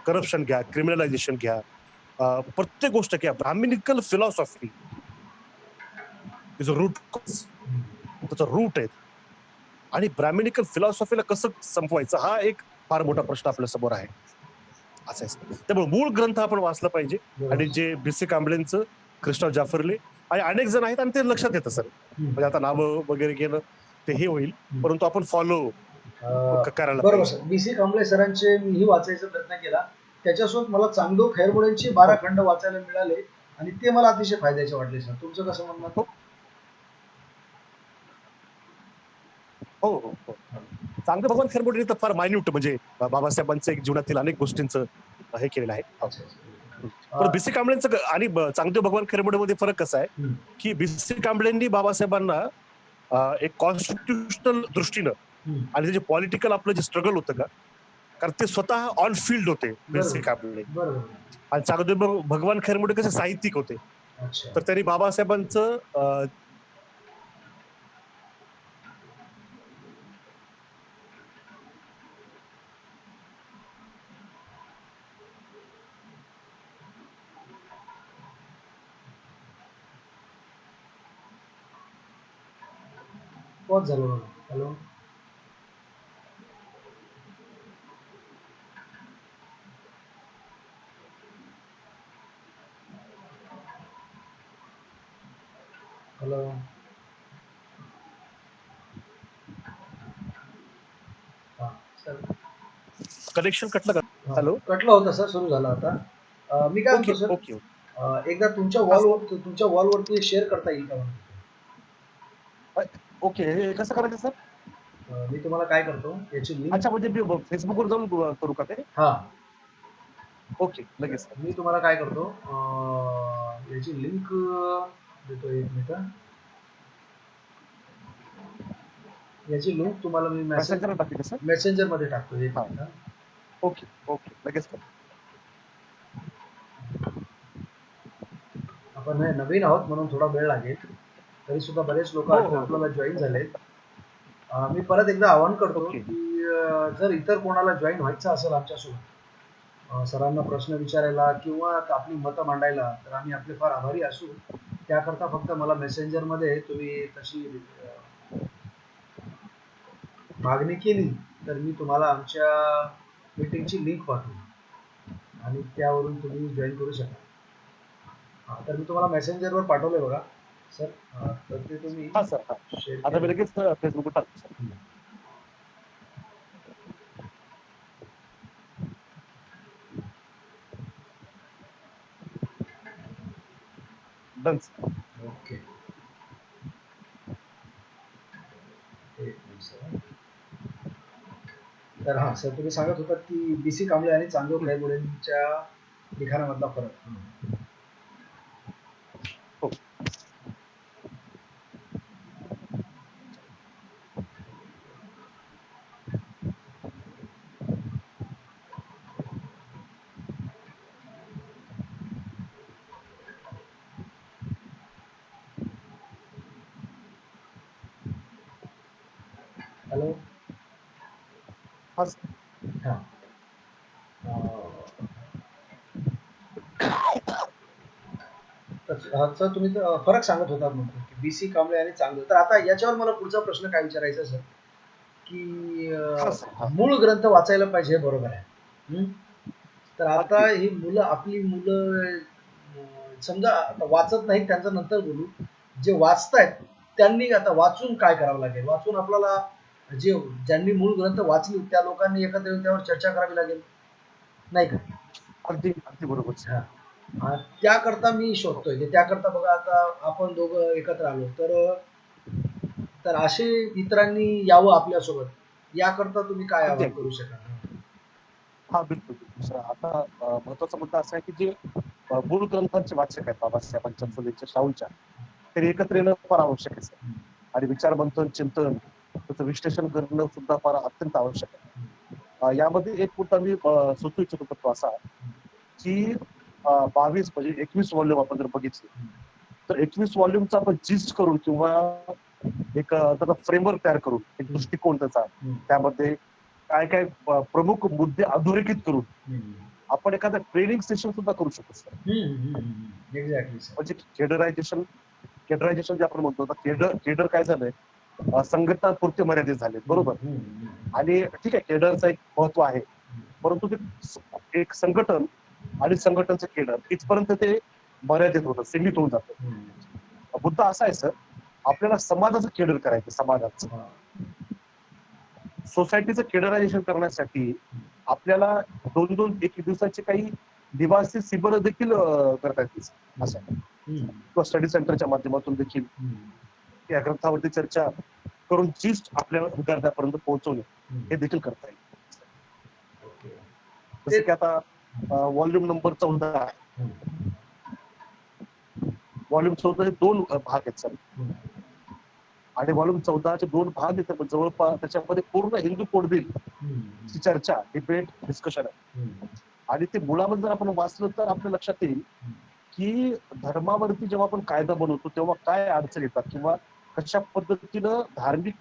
करप्शन घ्या, क्रिमिनलायझेशन घ्या, प्रत्येक गोष्ट घ्या, Brahmanical philosophy is a root cause, त्याचा रूट आहे. आणि ब्राह्मणिकल फिलॉसॉफीला कसं संपवायचं हा एक फार मोठा प्रश्न आपल्या समोर आहे. असं आहे. त्यामुळे मूळ ग्रंथ आपण वाचला पाहिजे. आणि जे B.C. कांबळेंचं, क्रिस्टॉफ जाफरले आणि अनेक जण आहेत आणि ते लक्षात येतं सर. म्हणजे आता नावं वगैरे घेणं ते हे होईल, परंतु आपण फॉलो करायला बरोबर पाहिजे. सर. B.C. कांबळे सरांचे मीही वाचायचा प्रयत्न केला. त्याच्यासोबत मला चांगदेव खैरमुळेंचे 12 खंड वाचायला मिळाले आणि ते मला अतिशय फायद्याचे वाटले सर. तुमचं कसं म्हणणं? हो हो हो. चांगलं भगवान खरबुडेंनी तर फार मायन्यूट म्हणजे बाबासाहेबांचं एक जीवनातील अनेक गोष्टींचं हे केलेलं आहे. पण B.C. कांबळेंचं आणि चांगदेव भगवान खरबुडेमध्ये फरक कसा आहे की B.C. कांबळेंनी बाबासाहेबांना एक कॉन्स्टिट्युशनल दृष्टीनं आणि जे पॉलिटिकल आपलं जे स्ट्रगल होतं का, कारण ते स्वतः ऑन फील्ड होते B.C. कांबळे. आणि चांगदेव भगवान खरबुडे कसे साहित्यिक होते. तर त्यांनी बाबासाहेबांचं पॉज झालं. हॅलो. हॅलो. कनेक्शन कटलं का? हॅलो. कटलं होतं सर, सुरू झालं आता. मी काय म्हणतो सर, ओके. एकदा तुमच्या वॉलवरती शेअर करता येईल का? ओके, हे कसं करायचं सर? मी तुम्हाला काय करतो, याची लिंक. अच्छा, म्हणजे मी फेसबुकवर जाऊन करू का ते? हा. ओके, लगेच. मी तुम्हाला काय करतो, याची लिंक देतो, एक मिनिट. याची लिंक तुम्हाला मी मेसेंजर मध्ये टाकतो. एक मिनिट. ओके ओके, लगेच. आपण हे नवीन आहोत म्हणून थोडा वेळ लागेल, तरी सुद्धा बरेच लोक आपल्याला जॉईन झालेत. मी परत एकदा आवाहन करतो की जर इतर कोणाला जॉईन व्हायचं असेल आमच्यासोबत सरांना प्रश्न विचारायला किंवा आपली मतं मांडायला, तर आम्ही आपले फार आभारी असू. त्याकरता फक्त मला मेसेंजर मध्ये तुम्ही तशी मागणी केली तर मी तुम्हाला आमच्या मीटिंगची लिंक पाठवू आणि त्यावरून तुम्ही जॉईन करू शकाल. तर मी तुम्हाला मेसेंजरवर पाठवलंय बघा सर. तर ते तुम्ही आता मी लगेच फेसबुकवर टाकतो सर. डन. ओके. तर हा सर, तुम्ही सांगत होतात की B.C. कांबळे आणि चांगदेव खैरमुळेंच्या लिखाणामधला फरक. हॅलो. हा. ह्याचा तुम्ही फरक सांगत होता म्हणतो की बीसी कांबळे आणि चांगलं. तर आता याच्यावर मला पुढचा प्रश्न काय विचारायचा सर, की हा सर, हा. मूळ ग्रंथ वाचायला पाहिजे, हे बरोबर आहे. हं? तर आता अगदी. ही मुलं, आपली मुलं समजा आता वाचत नाहीत, त्यांचं नंतर बोलू. जे वाचतायत त्यांनी आता वाचून काय करावं लागेल? वाचून आपल्याला जे ज्यांनी मूळ ग्रंथ वाचली त्या लोकांनी एकत्र येऊन त्यावर चर्चा करावी लागेल, नाही का? अगदी अगदी बरोबर सर. हां. त्याकरता मी शोधतोय, की त्याकरता बघा आता आपण दोघं एकत्र आलो, तर तर असे इतरांनी यावं आपल्यासोबत. याकरता तुम्ही काय अगदी आवाहन अगदी. करू शकाल? हा, बिलकुल बिलकुल सर. आता महत्वाचा मुद्दा असा आहे की जे मूळ ग्रंथांचे वाचक आहेत बाबासाहेबांच्या, फुलेंच्या, शाहूंच्या, ते एकत्र येणं फार आवश्यक आहे सर. आणि विचार मंथन, चिंतन, त्याचं विश्लेषण करणं सुद्धा फार अत्यंत आवश्यक आहे. यामध्ये एक मुद्दा मी सुचवू इच्छितो तो असा, की 22 म्हणजे 21 व्हॉल्यूम आपण जर बघितले, तर 21 व्हॉल्यूमचा आपण जिस्ट करून किंवा एक त्याचा फ्रेमवर्क तयार करून, एक दृष्टिकोन त्याचा, त्यामध्ये काय काय प्रमुख मुद्दे अधोरेखित करून आपण एखादा ट्रेनिंग सेशन सुद्धा करू शकतो सर. Exactly sir. म्हणजे केडरायझेशन, केडरायझेशन जे आपण म्हणतो, केडर काय झालंय, संघटनापुरते मर्यादित झाले, बरोबर. आणि ठीक आहे, केडरचं एक महत्व आहे, परंतु ते एक संघटन आणि संघटनचं केडर इथपर्यंत ते मर्यादित होतं, सीमित होऊन जातं. मुद्दा असा आहे सर, आपल्याला समाजाचं केडर करायचं, समाजाचं, सोसायटीचं केडरायझेशन करण्यासाठी आपल्याला 2-2 एक दिवसाचे काही निवासी शिबिर देखील करता येतील असं, किंवा स्टडी सेंटरच्या माध्यमातून देखील या ग्रंथावरती चर्चा करून जिस्ट आपल्या विद्यार्थ्यांपर्यंत पोहोचवणे, हे देखील करता येईल. जसं की आता व्हॉल्यूम नंबर 14 आहे. व्हॉल्यूम 14 2 भाग आहेत सर. आणि व्हॉल्यूम 14चे 2 भाग येतात, जवळपास त्याच्यामध्ये पूर्ण हिंदू कोड बिल ची चर्चा, डिबेट, डिस्कशन आहे. आणि ते मुळामध्ये जर आपण वाचलं तर आपल्या लक्षात येईल की धर्मावरती जेव्हा आपण कायदा बनवतो तेव्हा काय अडचण येतात, किंवा कशा पद्धतीनं धार्मिक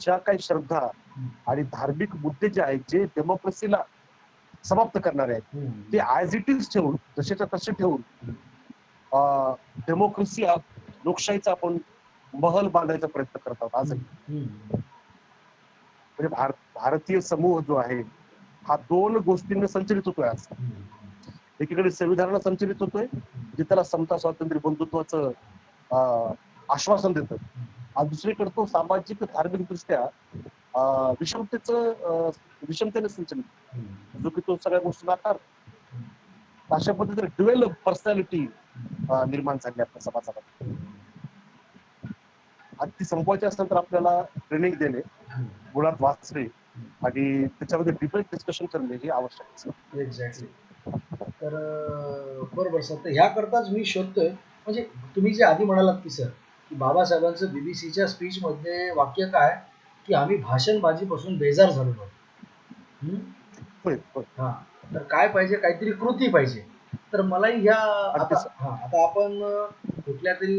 ज्या काही श्रद्धा आणि धार्मिक मुद्दे जे आहेत, जे डेमोक्रेसीला समाप्त करणारे आहेत, ते ऍज इट इज ठेवून, जसेच्या तसे ठेवून डेमोक्रेसी, लोकशाहीचा आपण महल बांधायचा प्रयत्न करत आहोत आजही. म्हणजे भारतीय समूह जो आहे हा 2 गोष्टींना संचलित होतोय आज. एकीकडे संविधानाला संचलित होतोय, जे त्याला समता, स्वातंत्र्य, बंधुत्वाचं आश्वासन देतं, आणि दुसरीकडे तो सामाजिक, धार्मिक दृष्ट्या विषमतेने संचलित, जो की तो सगळ्या गोष्टी नाकार. अशा पद्धतीने ड्युएल पर्सनॅलिटी निर्माण झाली आपल्या समाजामध्ये. आणि ती संपवायची असेल तर आपल्याला ट्रेनिंग देणे, मुळात वाचणे आणि त्याच्यामध्ये डिबेट, डिस्कशन करणे हे आवश्यक आहे. एक्झॅक्टली. तर बरोबर सर. तर ह्याकरताच मी शोधतोय. म्हणजे तुम्ही जे आधी म्हणालात की सर, की बाबासाहेबांचं बीबीसीच्या स्पीच मध्ये वाक्य काय, की आम्ही भाषणबाजीपासून बेजार झालो आहोत. हा. तर काय पाहिजे, काहीतरी कृती पाहिजे. तर मलाही ह्या आता आता आपण कुठल्या तरी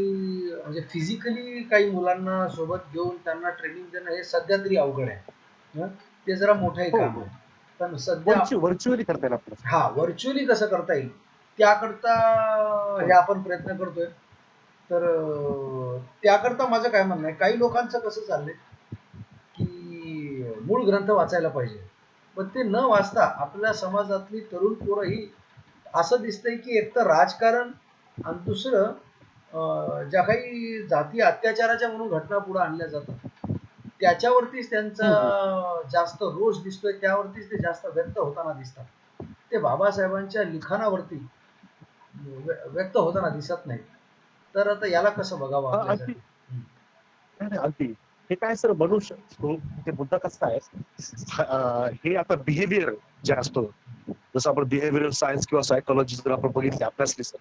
म्हणजे फिजिकली काही मुलांना सोबत घेऊन त्यांना ट्रेनिंग देणं हे सध्या तरी अवघड आहे. ते जरा मोठंही काम आहे. पण सध्या व्हर्च्युअली करता येईल आपल्याला. हा, व्हर्च्युअली कसं करता येईल त्याकरता हे आपण प्रयत्न करतोय. तर त्याकरता माझं काय म्हणणं आहे, काही लोकांचं कसं चाललंय की मूळ ग्रंथ वाचायला पाहिजे, पण ते न वाचता आपल्या समाजातली तरुण पोरं ही असं दिसतंय की एकतर राजकारण आणि दुसरं ज्या काही जाती अत्याचाराच्या म्हणून घटना पुढे आणल्या जातात त्याच्यावरतीच त्यांचा जास्त रोष दिसतोय, त्यावरतीच ते जास्त व्यक्त होताना दिसतात. ते बाबासाहेबांच्या लिखाणावरती व्यक्त होताना दिसत नाही. तर आता याला कसं बघावं आपल्यासाठी? अगदी. हे काय सर, मनुष्य ते मुद्दा कसा आहे, हे आता बिहेवियर जे असतो, जसं आपण बिहेवियरल सायन्स किंवा सायकोलॉजी जर आपण बघितले, अभ्यासली सर,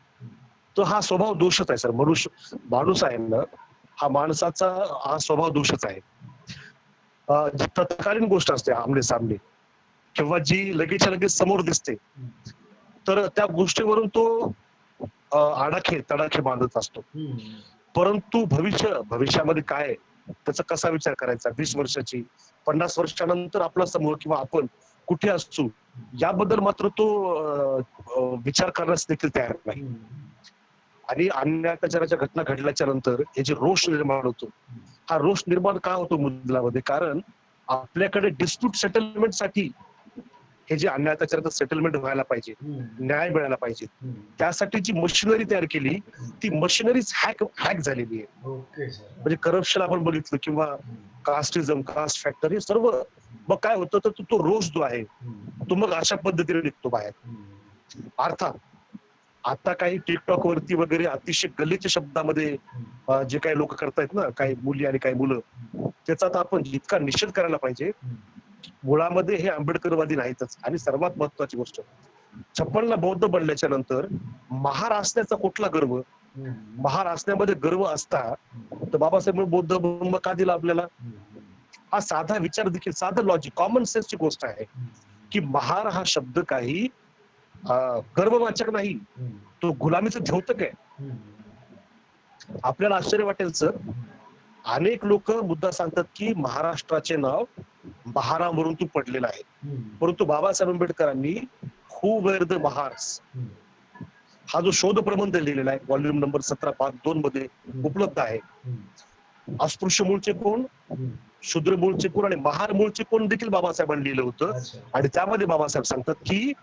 तो हा स्वभाव दोषच आहे सर. माणूस आहे ना, हा माणसाचा हा स्वभाव दोषच आहे. जी तत्कालीन गोष्ट असते आमने सामने, किंवा जी लगेचच्या लगेच समोर दिसते, तर त्या गोष्टीवरून तो आडाखे तडाखे बांधत असतो. परंतु भविष्यामध्ये काय, त्याचा कसा विचार करायचा, 20 वर्षाची, 50 वर्षानंतर आपला समूह किंवा आपण कुठे असू, याबद्दल मात्र तो विचार करण्यास देखील तयार नाही. आणि अन्य अत्याचाराच्या घटना घडल्याच्या नंतर हे जे रोष निर्माण होतो, हा रोष निर्माण का होतो मुद्दामध्ये? कारण आपल्याकडे डिस्प्यूट सेटलमेंटसाठी हे जे अन्य अत्याचाराचं सेटलमेंट व्हायला पाहिजे, न्याय मिळायला पाहिजे, त्यासाठी जी मशिनरी तयार केली ती मशिनरीच हॅक झालेली आहे. Okay sir. म्हणजे करप्शन आपण बघितलं किंवा कास्टिझम, कास्ट फॅक्टर, हे सर्व मग काय होतं तर तो रोष जो आहे तो मग अशा पद्धतीने निघतो बाहेर. अर्थात आता काही टिकटॉक वरती वगैरे अतिशय गलिच्छ शब्दामध्ये जे काही लोक करतायत ना, काही मुली आणि काही मुलं, त्याचा तर आपण जितका निषेध करायला पाहिजे. मुळामध्ये हे आंबेडकरवादी नाहीतच. आणि सर्वात महत्वाची गोष्ट, 56ला बौद्ध बनल्याच्या नंतर महार असण्याचा कुठला गर्व? महार असण्यामध्ये गर्व असता तर बाबासाहेब बौद्ध धर्म का दिला आपल्याला? हा साधा विचार देखील, साधा लॉजिक, कॉमन सेन्सची गोष्ट आहे की महार हा शब्द काही गर्ववाचक नाही, तो गुलामीचं द्योतक आहे. आपल्याला आश्चर्य वाटेल सर, अनेक लोक मुद्दा सांगतात की महाराष्ट्राचे नाव महारावरून पडलेलं आहे, परंतु बाबासाहेब आंबेडकरांनी हू वेअर द महार्स हा जो शोध प्रबंध लिहिलेला आहे, व्हॉल्यूम नंबर 17 भाग 2 मध्ये उपलब्ध आहे. अस्पृश्य मूळचे कोण, शूद्र मूळचे कोण आणि महार मूळचे कोण देखील बाबासाहेबांनी लिहिलं होतं. आणि त्यामध्ये बाबासाहेब सांगतात की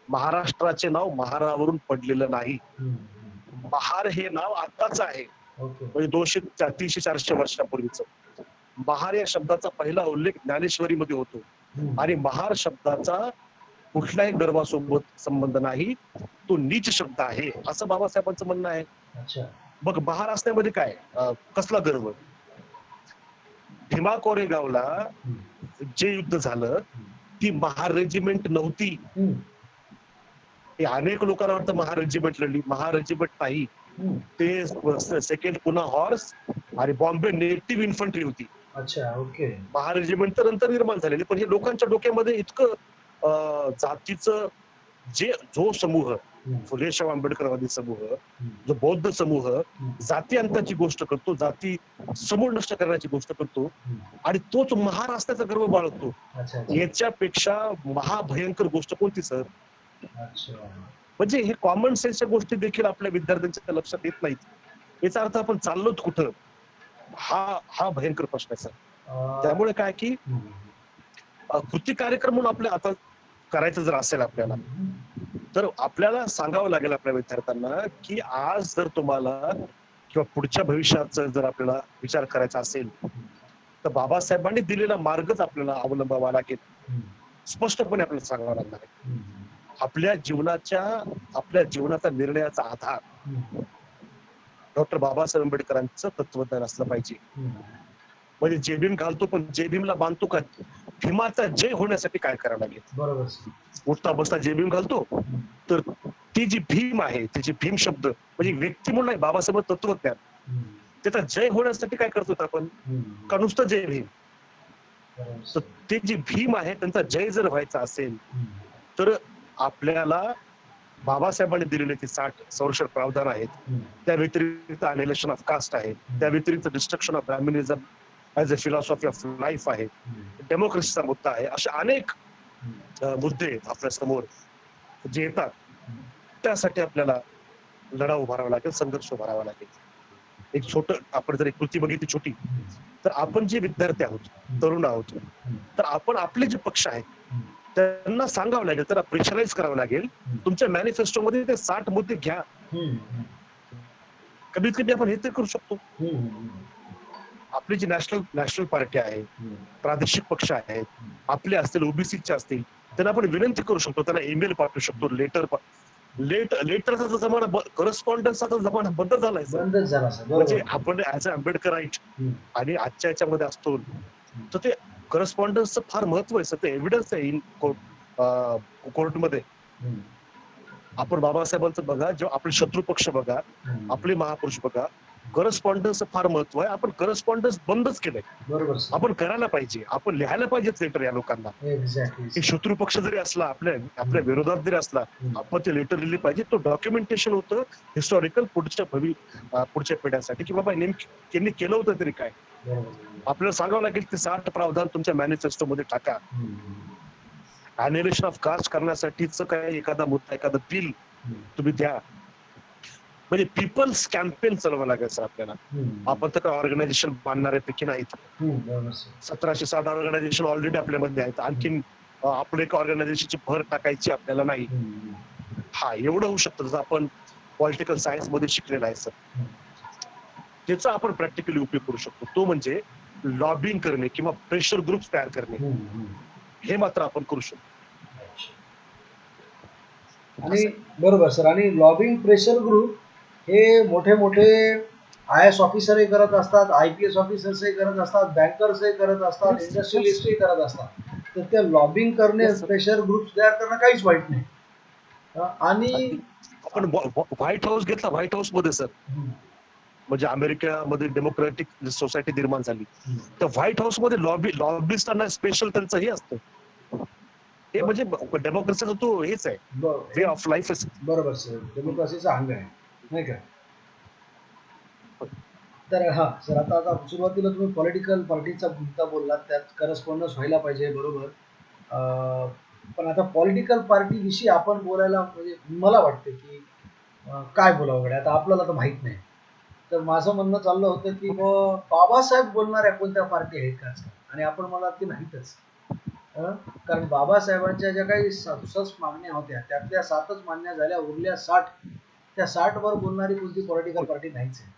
महाराष्ट्राचे नाव महारावरून पडलेलं नाही, महार हे नाव आताच आहे, म्हणजे 200-300-400 वर्षापूर्वीच. महार या शब्दाचा पहिला उल्लेख ज्ञानेश्वरीमध्ये होतो आणि महार शब्दाचा कुठल्याही गर्वासोबत संबंध नाही, तो नीच शब्द आहे, असं बाबासाहेबांचं म्हणणं आहे. मग महार असण्यामध्ये काय, कसला गर्व? भीमा कोरेगावला जे युद्ध झालं ती महार रेजिमेंट नव्हती. अनेक लोकांना वाटतं महार रेजिमेंट लढली, महार रेजिमेंट नाही, ते सेकंड पुन्हा हॉर्स आणि बॉम्बे नेटिव्ह इन्फंट्री होती. अच्छा, ओके. महार रेजिमेंट तर नंतर निर्माण झालेली, पण हे लोकांच्या डोक्यामध्ये इतकं जातीचं जो समूह, फुले शाहू आंबेडकरवादी समूह, जो बौद्ध समूह जाती अंताची गोष्ट करतो, जाती समूळ नष्ट करण्याची गोष्ट करतो आणि तोच महार असण्याचा गर्व बाळगतो, याच्यापेक्षा महाभयंकर गोष्ट कोणती सर? म्हणजे हे कॉमन सेन्सच्या गोष्टी देखील आपल्या विद्यार्थ्यांच्या लक्षात येत नाहीत. याचा अर्थ आपण चाललोत कुठं, हा भयंकर प्रश्न आहे सर. त्यामुळे काय की कृती कार्यक्रम म्हणून आपल्या आता करायचं जर असेल आपल्याला, तर आपल्याला सांगावं लागेल आपल्या विद्यार्थ्यांना की आज जर तुम्हाला किंवा पुढच्या भविष्याचा जर आपल्याला विचार करायचा असेल तर बाबासाहेबांनी दिलेला मार्गच आपल्याला अवलंबावा लागेल. स्पष्टपणे आपल्याला सांगावं लागणार आहे. आपल्या जीवनाचा निर्णयाचा आधार डॉक्टर बाबासाहेब आंबेडकरांचं तत्वज्ञान असलं पाहिजे. म्हणजे जय भीम घालतो, पण जय भीमला बांधतो का? भीमाचा जय होण्यासाठी काय करावं लागेल? बरोबर. उठता बसता जय भीम घालतो, तर ती जी भीम आहे, त्याची भीम शब्द म्हणजे व्यक्ती म्हणून नाही, बाबासाहेब तत्वज्ञान, त्याचा जय होण्यासाठी काय करतो आपण? का नुसतं जय भीम? तर ते जी भीम आहे त्यांचा जय जर व्हायचा असेल तर आपल्याला बाबासाहेबांनी दिलेले ते 60 संरक्षण प्रावधान आहेत, त्या व्यतिरिक्त अनिलेशन ऑफ कास्ट आहे, त्या व्यतिरिक्त destruction of Brahminism as a philosophy of life आहे, डेमोक्रेसीचा मुद्दा आहे, असे अनेक मुद्दे आपल्या समोर जे येतात. त्यासाठी आपल्याला लढा उभारावा लागेल, संघर्ष उभारावा लागेल. एक छोट आपण जर एक कृती बघितली छोटी, तर आपण जे विद्यार्थी आहोत, तरुण आहोत, तर आपण आपले जे पक्ष आहेत त्यांना सांगावं लागेल, त्यांना प्रेशराईज करावं लागेल, तुमच्या मॅनिफेस्टो मध्ये ते 60 मुद्दे घ्या. कमीत कमी आपण हे तर करू शकतो. आपली जी नॅशनल पार्टी आहे, प्रादेशिक पक्ष आहेत, आपले असतील ओबीसीचे असतील, त्यांना आपण विनंती करू शकतो, त्यांना ईमेल पाठवू शकतो, लेटरचा जमाना, करस्पॉन्डन्सचा जमाना बंद झालाय. म्हणजे आपण ऍज अ आंबेडकराईट आणि आजच्या याच्यामध्ये असतो, तर ते करस्पॉन्डन्सचं फार महत्व आहे. ते एव्हिडन्स आहे इन कोर्टमध्ये. आपण बाबासाहेबांचं बघा, जेव्हा आपले शत्रू पक्ष बघा, आपले महापुरुष बघा, करस्पॉन्डन्सचं फार महत्व आहे. आपण करस्पॉन्डन्स बंदच केलंय. बरोबर. आपण करायला पाहिजे, आपण लिहायला पाहिजे लेटर या लोकांना. एक्झॅक्टली. शत्रू पक्ष जरी असला, आपल्या विरोधात जरी असला, आपण ते लेटर लिहिले पाहिजे. तो डॉक्युमेंटेशन होतं हिस्टॉरिकल पुढच्या पिढ्यांसाठी की बाबा नेमकी त्यांनी केलं होतं तरी काय. आपल्याला सांगावं लागेल ते 60 प्रावधान तुमच्या मॅनिफेस्टो मध्ये टाका. अॅनिलेशन ऑफ कास्ट करण्यासाठीच काय एखादा मुद्दा, एखादं बिल तुम्ही द्या. म्हणजे पीपल्स कॅम्पेन चालवावं लागेल सर आपल्याला. आपण तर काय ऑर्गनायझेशन बांधणाऱ्यापैकी नाहीत. बरोबर सर. 1760 ऑर्गनायझेशन ऑलरेडी आपल्यामध्ये आहेत. आणखीन आपलं एक ऑर्गनायझेशनची भर टाकायची आपल्याला नाही. हा एवढं होऊ शकतं जसं आपण पॉलिटिकल सायन्स मध्ये शिकलेलं आहे सर. त्याचा आपण प्रॅक्टिकली उपयोग करू शकतो. तो म्हणजे लॉबिंग करणे किंवा प्रेशर ग्रुप तयार करणे. हे मात्र आपण करू शकतो. आणि बरोबर सर. आणि लॉबिंग प्रेशर ग्रुप हे मोठे मोठे IAS ऑफिसरही करत असतात, IPS ऑफिसर्सही करत असतात, बँकर्सही करत असतात, इंडस्ट्रियलिस्टही करत असतात. तर त्या लॉबिंग करणे, प्रेशर ग्रुप तयार करणं काहीच वाईट नाही. आणि आपण व्हाईट हाऊस घेतला, व्हाईट हाऊस मध्ये सर म्हणजे अमेरिकेमध्ये डेमोक्रेटिक सोसायटी निर्माण झाली. तर व्हाईट हाऊस मध्ये लॉबिस्टांना स्पेशल त्यांचं हे असतं. हे म्हणजे डेमोक्रेसीचा तो हेच आहे, वे ऑफ लाईफ. बरोबर सर. डेमोक्रेसीचा अंग आहे नाही का. तर हा सर, आता सुरुवातीला तुम्ही पॉलिटिकल पार्टीचा मुद्दा बोललात, त्यात करस्पॉन्डन्स व्हायला पाहिजे, बरोबर. पण आता पॉलिटिकल पार्टी विषयी आपण बोलायला म्हणजे मला वाटतं की काय बोलावं गड्या, आता आपल्याला तर माहित नाही. तर माझं म्हणणं चाललं होतं की मग बाबासाहेब बोलणाऱ्या कोणत्या पार्टी आहेत का आजकाल? आणि आपण मला ते नाहीतच. कारण बाबासाहेबांच्या ज्या काही 67 मागण्या होत्या त्यातल्या 7च मान्य झाल्या, उरल्या 60. त्या 60 वर बोलणारी कोणती पॉलिटिकल पार्टी नाहीच आहे.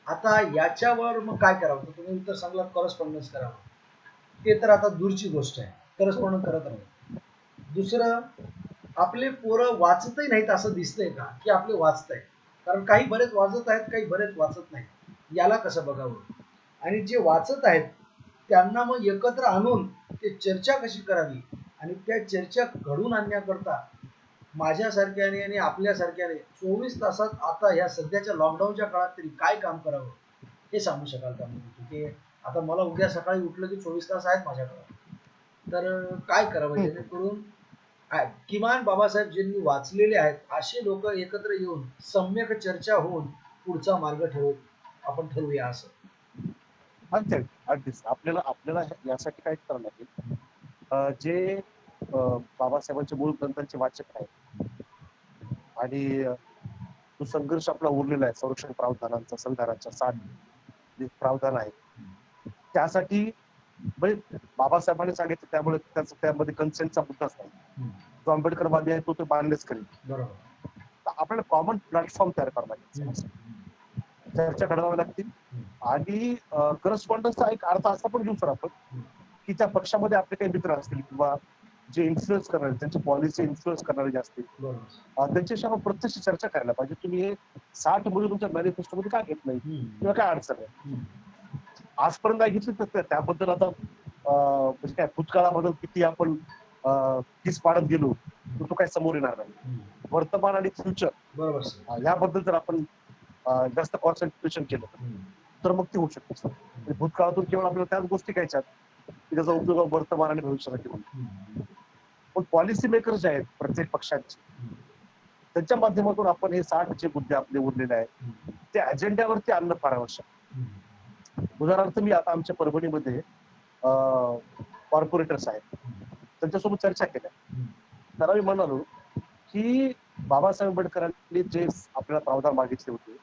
आता याच्यावर मग काय करावं? तर तुम्ही तर सांगलात करस्पॉन्डन्स करावं. ते तर आता दूरची गोष्ट आहे. करस्पॉन्डन्स करत राहू. दुसरं, आपले पोरं वाचतही नाहीत असं दिसतंय का? की आपले वाचतायत? कारण काही बरेच वाचत आहेत, काही बरेच वाचत नाहीत. याला कसं बघावं? आणि जे वाचत आहेत त्यांना मग एकत्र आणून ते चर्चा कशी करावी आणि त्या चर्चा घडून आणण्याकरता माझ्यासारख्याने आणि आपल्यासारख्याने 24 तासात आता ह्या सध्याच्या लॉकडाऊनच्या काळात तरी काय काम करावं हे सांगू शकाल का? म्हणजे की आता मला उद्या सकाळी उठलं की 24 तास आहेत माझ्याकडे. तर काय करावं जेणेकरून किमान बाबासाहेबजींनी वाचलेले आहेत असे लोक एकत्र येऊन सम्यक चर्चा होऊन पुढचा मार्ग आपण ठरवूया असं. अगदीच आपल्याला आपल्याला यासाठी काय करावं लागेल, जे बाबासाहेबांच्या मूळ ग्रंथांचे वाचक आहेत आणि तो संघर्ष आपला उरलेला आहे संरक्षण प्रावधानांचा, संविधानाच्या 60 जे प्रावधान आहे त्यासाठी म्हणजे बाबासाहेबांनी सांगितलं, त्यामुळे त्यामध्ये कन्सेंटचा मुद्दाच नाही. जो आंबेडकरवादी आहे तो मान्यच करेल. बरोबर. तर आपल्याला कॉमन प्लॅटफॉर्म तयार करावा लागेल, चर्चा घडवावी लागतील. आणि करस्पॉन्डन्सचा एक अर्थ असा पण घेऊ सर आपण की त्या पक्षामध्ये आपले काही मित्र असतील किंवा जे इन्फ्लुएन्स करणारे, त्यांची पॉलिसी इन्फ्लुएन्स करणारे जे असतील त्यांच्याशी आपण प्रत्यक्ष चर्चा करायला पाहिजे. तुम्ही हे 60 मुलं तुमच्या मॅनिफेस्टो मध्ये का घेत नाही किंवा काय अडचण आहे आजपर्यंत काय घेतली, तर त्याबद्दल आता म्हणजे काय भूतकाळाबद्दल किती आपण किस पाडत गेलो तर तो काय समोर येणार नाही. वर्तमान आणि फ्युचर बरोबर याबद्दल जर आपण जास्त कॉन्सन्ट्रेशन केलं तर मग ते होऊ शकतं. भूतकाळातून केवळ आपल्याला त्याच गोष्टी घ्यायच्यात की त्याचा उपयोग वर्तमान आणि भविष्यासाठी होईल. पण पॉलिसी मेकर्स जे आहेत प्रत्येक पक्षांचे, त्यांच्या माध्यमातून आपण हे 60 जे मुद्दे आपले उरलेले आहेत ते अजेंड्यावरती आणणं फार आवश्यक. उदाहरणार्थ मी आता आमच्या परभणीमध्ये कॉर्पोरेटर्स आहेत त्यांच्यासोबत चर्चा केल्या. तर मी म्हणालो की बाबासाहेब आंबेडकरांनी जे आपल्याला प्रावधान मागितले होते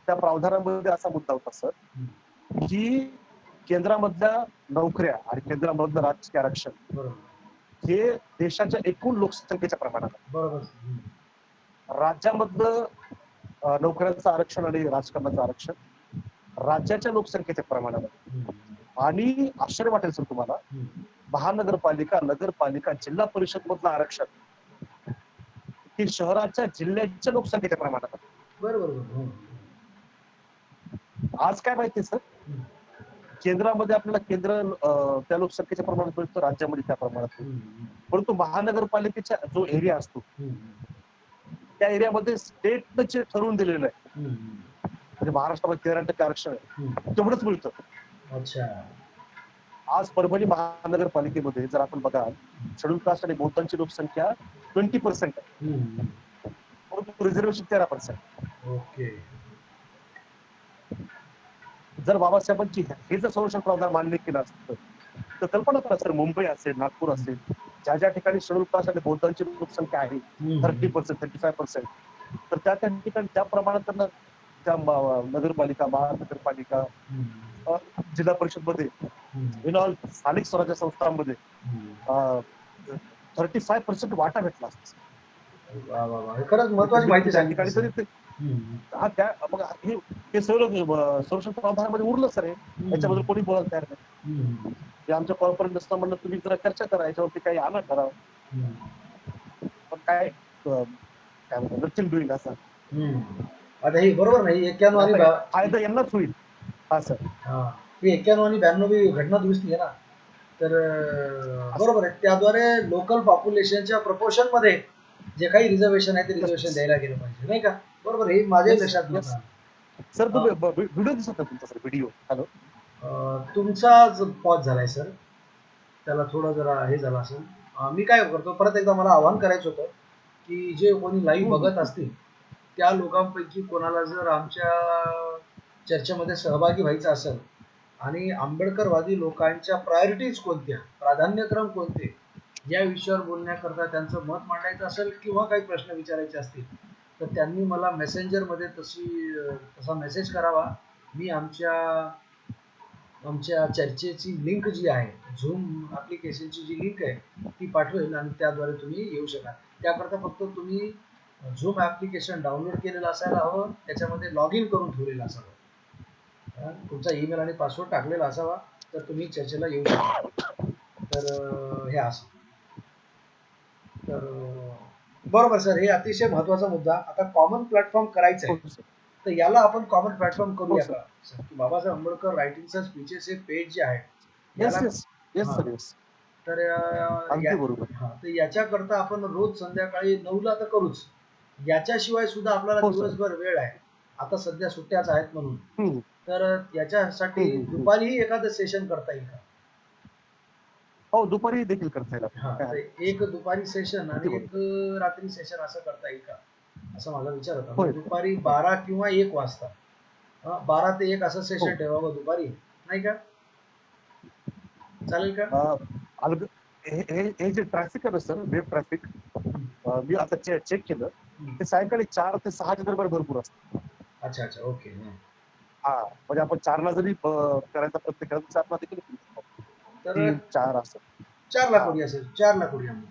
त्या प्रावधानामध्ये असा मुद्दा होता सर की केंद्रामधल्या नोकऱ्या आणि केंद्रामधलं राजकीय आरक्षण हे देशाच्या एकूण लोकसंख्येच्या प्रमाणात, राज्यामधलं नोकऱ्यांचं आरक्षण आणि राजकारणाचं आरक्षण राज्याच्या लोकसंख्येच्या प्रमाणामध्ये. आणि आश्चर्य वाटेल सर तुम्हाला, महानगरपालिका, नगरपालिका, जिल्हा परिषद मधलं आरक्षण हे शहराच्या जिल्ह्याच्या लोकसंख्येच्या प्रमाणात. बरोबर. आज काय माहितीये सर, केंद्रामध्ये आपल्याला केंद्र त्या लोकसंख्येच्या प्रमाणात मिळतो, राज्यामध्ये त्या प्रमाणात मिळतो. परंतु महानगरपालिकेचा जो एरिया असतो त्या एरियामध्ये स्टेटनं जे ठरवून दिलेलं आहे म्हणजे महाराष्ट्रामध्ये 13% आरक्षण आहे तेवढंच मिळतं. अच्छा. आज परभणी महानगरपालिकेमध्ये जर आपण बघाल शेड्यूल कास्ट आणि बहुतांची लोकसंख्या 20% आहे, परंतु रिझर्वेशन 13%. ओके. जर बाबासाहेबांची हे जर संरक्षण प्रावधान मान्य केलं असतं तर कल्पना करा सर, मुंबई असेल, नागपूर असेल, ज्या ज्या ठिकाणी शेड्यूल कास्ट आणि बहुतांची लोकसंख्या आहे 30%, 35%, तर त्या त्या ठिकाणी त्या प्रमाणात त्यांना त्या नगरपालिका, महानगरपालिका, हम्म. जिल्हा परिषदमध्ये, हम्म. इन ऑल स्थानिक स्वराज्य संस्थांमध्ये हम्म. 35% वाटा भेटला असता. वा वा वा, हे खरंच महत्वाची कमीत माहिती कमी त्या सांगितली ठिकाणी सर. तरी ते हम्म. हा त्या मग हे सगळं संरक्षण प्रभागामध्ये उरलं सर. हे याच्याबद्दल कोणी बोलायला तयार नाही. हम्म. हे आमच्या कॉर्पोरेट नसतं म्हणलं तुम्ही जरा चर्चा करा याच्यावरती, काही आणा करा. हम्म. पण काय काय म्हणतात नथिंग डुईंग असं. हम्म. आता हे बरोबर नाही, 91 आणि आता फायदा यांनाच होईल. हा सर. हा, ही 91 आणि 92 घटना दुरुस्ती आहे ना, तर असं. बरोबर आहे. त्याद्वारे लोकल पॉप्युलेशनच्या प्रपोर्शन मध्ये जे काही रिझर्वेशन आहे ते Yes, रिझर्वेशन yes. द्यायला गेलं पाहिजे, नाही का? बरोबर, हे माझ्याही Yes, लक्षात yes. नव्हतं. सर हा. तुम्ही व्हिडिओ दिसत नाही तुमचा सर, व्हिडिओ. हॅलो. तुमचाच पॉज झालाय सर, त्याला थोडं जरा हे झालं असेल. मी काय करतो, परत एकदा मला आवाहन करायचं होतं की जे कोणी लाईव्ह बघत असतील त्या लोकांपैकी कोणाला जर आमच्या चर्चेमध्ये सहभागी व्हायचं असेल आणि आंबेडकरवादी लोकांच्या प्रायोरिटीज कोणत्या, प्राधान्यक्रम कोणते, या विषयावर बोलण्याकरता त्यांचं मत मांडायचं असेल किंवा काही प्रश्न विचारायचे असतील तर त्यांनी मला मेसेंजरमध्ये तसा मेसेज करावा. मी आमच्या चर्चेची लिंक जी आहे, झूम ॲप्लिकेशनची जी लिंक आहे ती पाठवेल आणि त्याद्वारे तुम्ही येऊ शकाल. त्याकरता फक्त तुम्ही झूम ॲप्लिकेशन डाउनलोड केलेलं असायला हवं, त्याच्यामध्ये लॉग इन करून ठेवलेलं असावं, तुमचा ईमेल आणि पासवर्ड टाकलेला असावा, तर तुम्ही चर्चेला येऊ शकाल. तर हे असं. तर बरोबर सर, हे अतिशय महत्वाचा मुद्दा. आता कॉमन प्लॅटफॉर्म करायचं आहे, हो सर. तर याला आपण कॉमन प्लॅटफॉर्म हो करूया सर. का सर, की बाबासाहेब आंबेडकर रायटिंगचा स्पीचेस हे पेज जे आहे येस याला. येस येस हां, सर. येस. तर अगदी बरोबर. तर याच्याकरता आपण रोज संध्याकाळी 9ला तर करूच, याच्याशिवाय सुद्धा आपल्याला हो सर. दिवसभर वेळ आहे. आता सध्या सुट्ट्याच आहेत म्हणून. हम्म, तर याच्यासाठी हम्म, हम्म. दुपारीही एखादं सेशन करता येईल का? हो दुपारी देखील करता येईल हा, आपल्याला, काय तर हरकत नाही एक सर. दुपारी सेशन अगदी आणि एक बरोबर. रात्री सेशन असं करता येईल का, असा माझा विचार होता. होय म्हणजे दुपारी होय. 12 किंवा 1 वाजता, 12 ते 1 असं हो. सेशन ठेवावं दुपारी, नाही का? चालेल का? अलग हे जे ट्रॅफिक आहे ना सर, वेब ट्रॅफिक, हम्म. मी आता चेक केलं, हम्म. ते सायंकाळी 4 ते 6 दरम्यान भरपूर असतं. अच्छा अच्छा, ओके. हा म्हणजे आपण 4ला जरी करायचा प्रयत्न केला तर 4ला देखील करू शकतो. तर 3-4 असं. 4ला हा. करूया सर, 4ला करूया मग.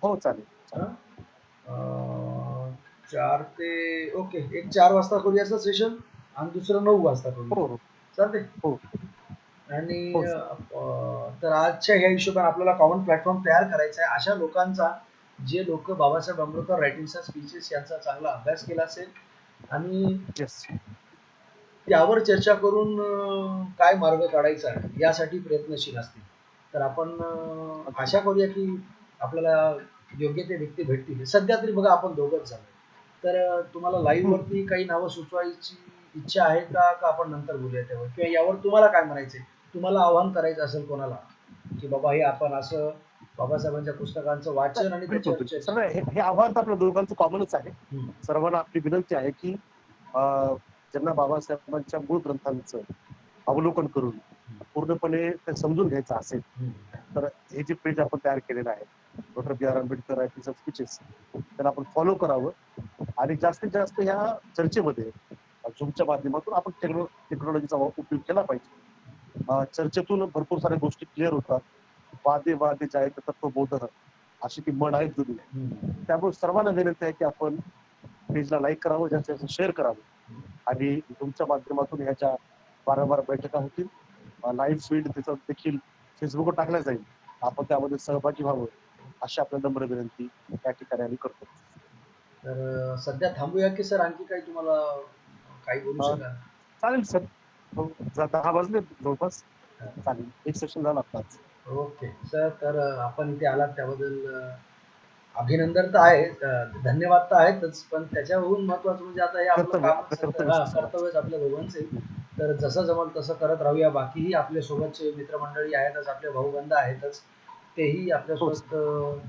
हो चालेल हा? चालेल. 4 ते ओके, एक 4 वाजता करूया सर सेशन आणि दुसरं 9 वाजता करूया. हो हो चालते. हो आणि हो सर. तर आजच्या ह्या हिशोबाने आपल्याला कॉमन प्लॅटफॉर्म तयार करायचा आहे अशा लोकांचा, जे लोक बाबासाहेब आंबेडकर रायटिंगचा स्पीचेस यांचा चांगला अभ्यास केला असेल आणि येस. त्यावर चर्चा करून काय मार्ग काढायचा आहे यासाठी प्रयत्नशील असतील, तर आपण आशा करूया की आपल्याला योग्य ते व्यक्ती भेटतील. सध्या तरी बघा आपण दोघंच झालो. तर तुम्हाला लाईव्ह वरती काही नावं सुचवायची इच्छा आहे का, का आपण नंतर बोलूया त्यावर, किंवा यावर तुम्हाला काय म्हणायचंय, तुम्हाला आव्हान करायचं असेल कोणाला की बाबा हे आपण असं बाबासाहेबांच्या पुस्तकांचं वाचन आणि बिलकुल त्याच्यावर बिलकुल चर्चा. सर, हे आव्हान तर आपल्या दोघांचं कॉमनच आहे. हम्म. सर्वांना आपली विनंती आहे की ज्यांना बाबासाहेबांच्या मूळ ग्रंथांचं अवलोकन करून पूर्णपणे ते समजून घ्यायचं असेल हम्म. तर हे जे पेज आपण तयार केलेलं आहे, डॉक्टर बी आर आंबेडकर रायटिंग स्पीचेस, त्याला आपण फॉलो करावं आणि जास्तीत जास्त ह्या चर्चेमध्ये झूमच्या माध्यमातून आपण टेक्नॉलॉजीचा उपयोग केला पाहिजे. चर्चेतून भरपूर साऱ्या गोष्टी क्लिअर होतात. वादे वादे जायत तत्वबोध अशी ती म्हण आहे जुनी. हम्म. त्यामुळे सर्वांना विनंती आहे की आपण पेजला लाईक करावं, जास्तीत जास्त शेअर करावं आणि तुमच्या माध्यमातून ह्याच्या वारंवार बैठका होतील. लाईव्ह फीड त्याचं देखील फेसबुकवर टाकल्या जाईल. आपण त्यामध्ये सहभागी व्हावं अशी आपल्या नम्र विनंती या ठिकाणी आम्ही करतो. तर सध्या थांबूया की सर, आणखी काही तुम्हाला काही बोलू शकाल? चालेल सर. 10 वाजले जवळपास. चालेल, एक सेशन झालं आताच. ओके सर, तर आपण इथे आलात त्याबद्दल अभिनंदन तर आहे, धन्यवाद तर आहेतच, पण त्याच्याहून महत्वाचं म्हणजे आता हे आपलं कर्तव्य, कामच, आपलं कर्तव्य सर सर्वांचं. कर्तव्यच आपल्या दोघांचे. तर जसं जमल तसं करत राहूया. बाकीही आपल्या सोबतचे मित्रमंडळी आहेतच, आपले भाऊबंद आहेतच, तेही हो सर. आपल्यासोबत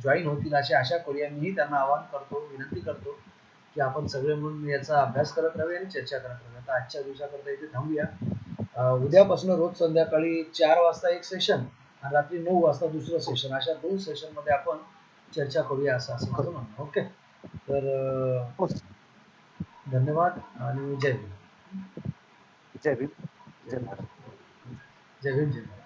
जॉईन होतील अशी आशा करूया. मीही त्यांना आवाहन करतो, विनंती करतो की आपण सगळे म्हणून याचा अभ्यास करत राहूया आणि चर्चा करत राहूया. आता आजच्या दिवसाकरता इथे थांबूया. उद्यापासून रोज संध्याकाळी 4 वाजता एक सेशन आणि रात्री 9 वाजता दुसरं सेशन, अशा 2 सेशन मध्ये आपण चर्चा करूया, असं असं माझं म्हणणं. ओके, तर हो सर. धन्यवाद आणि जय भीम. जय भीम, जय महाराष्ट्र. जय भीम, जय महाराष्ट्र.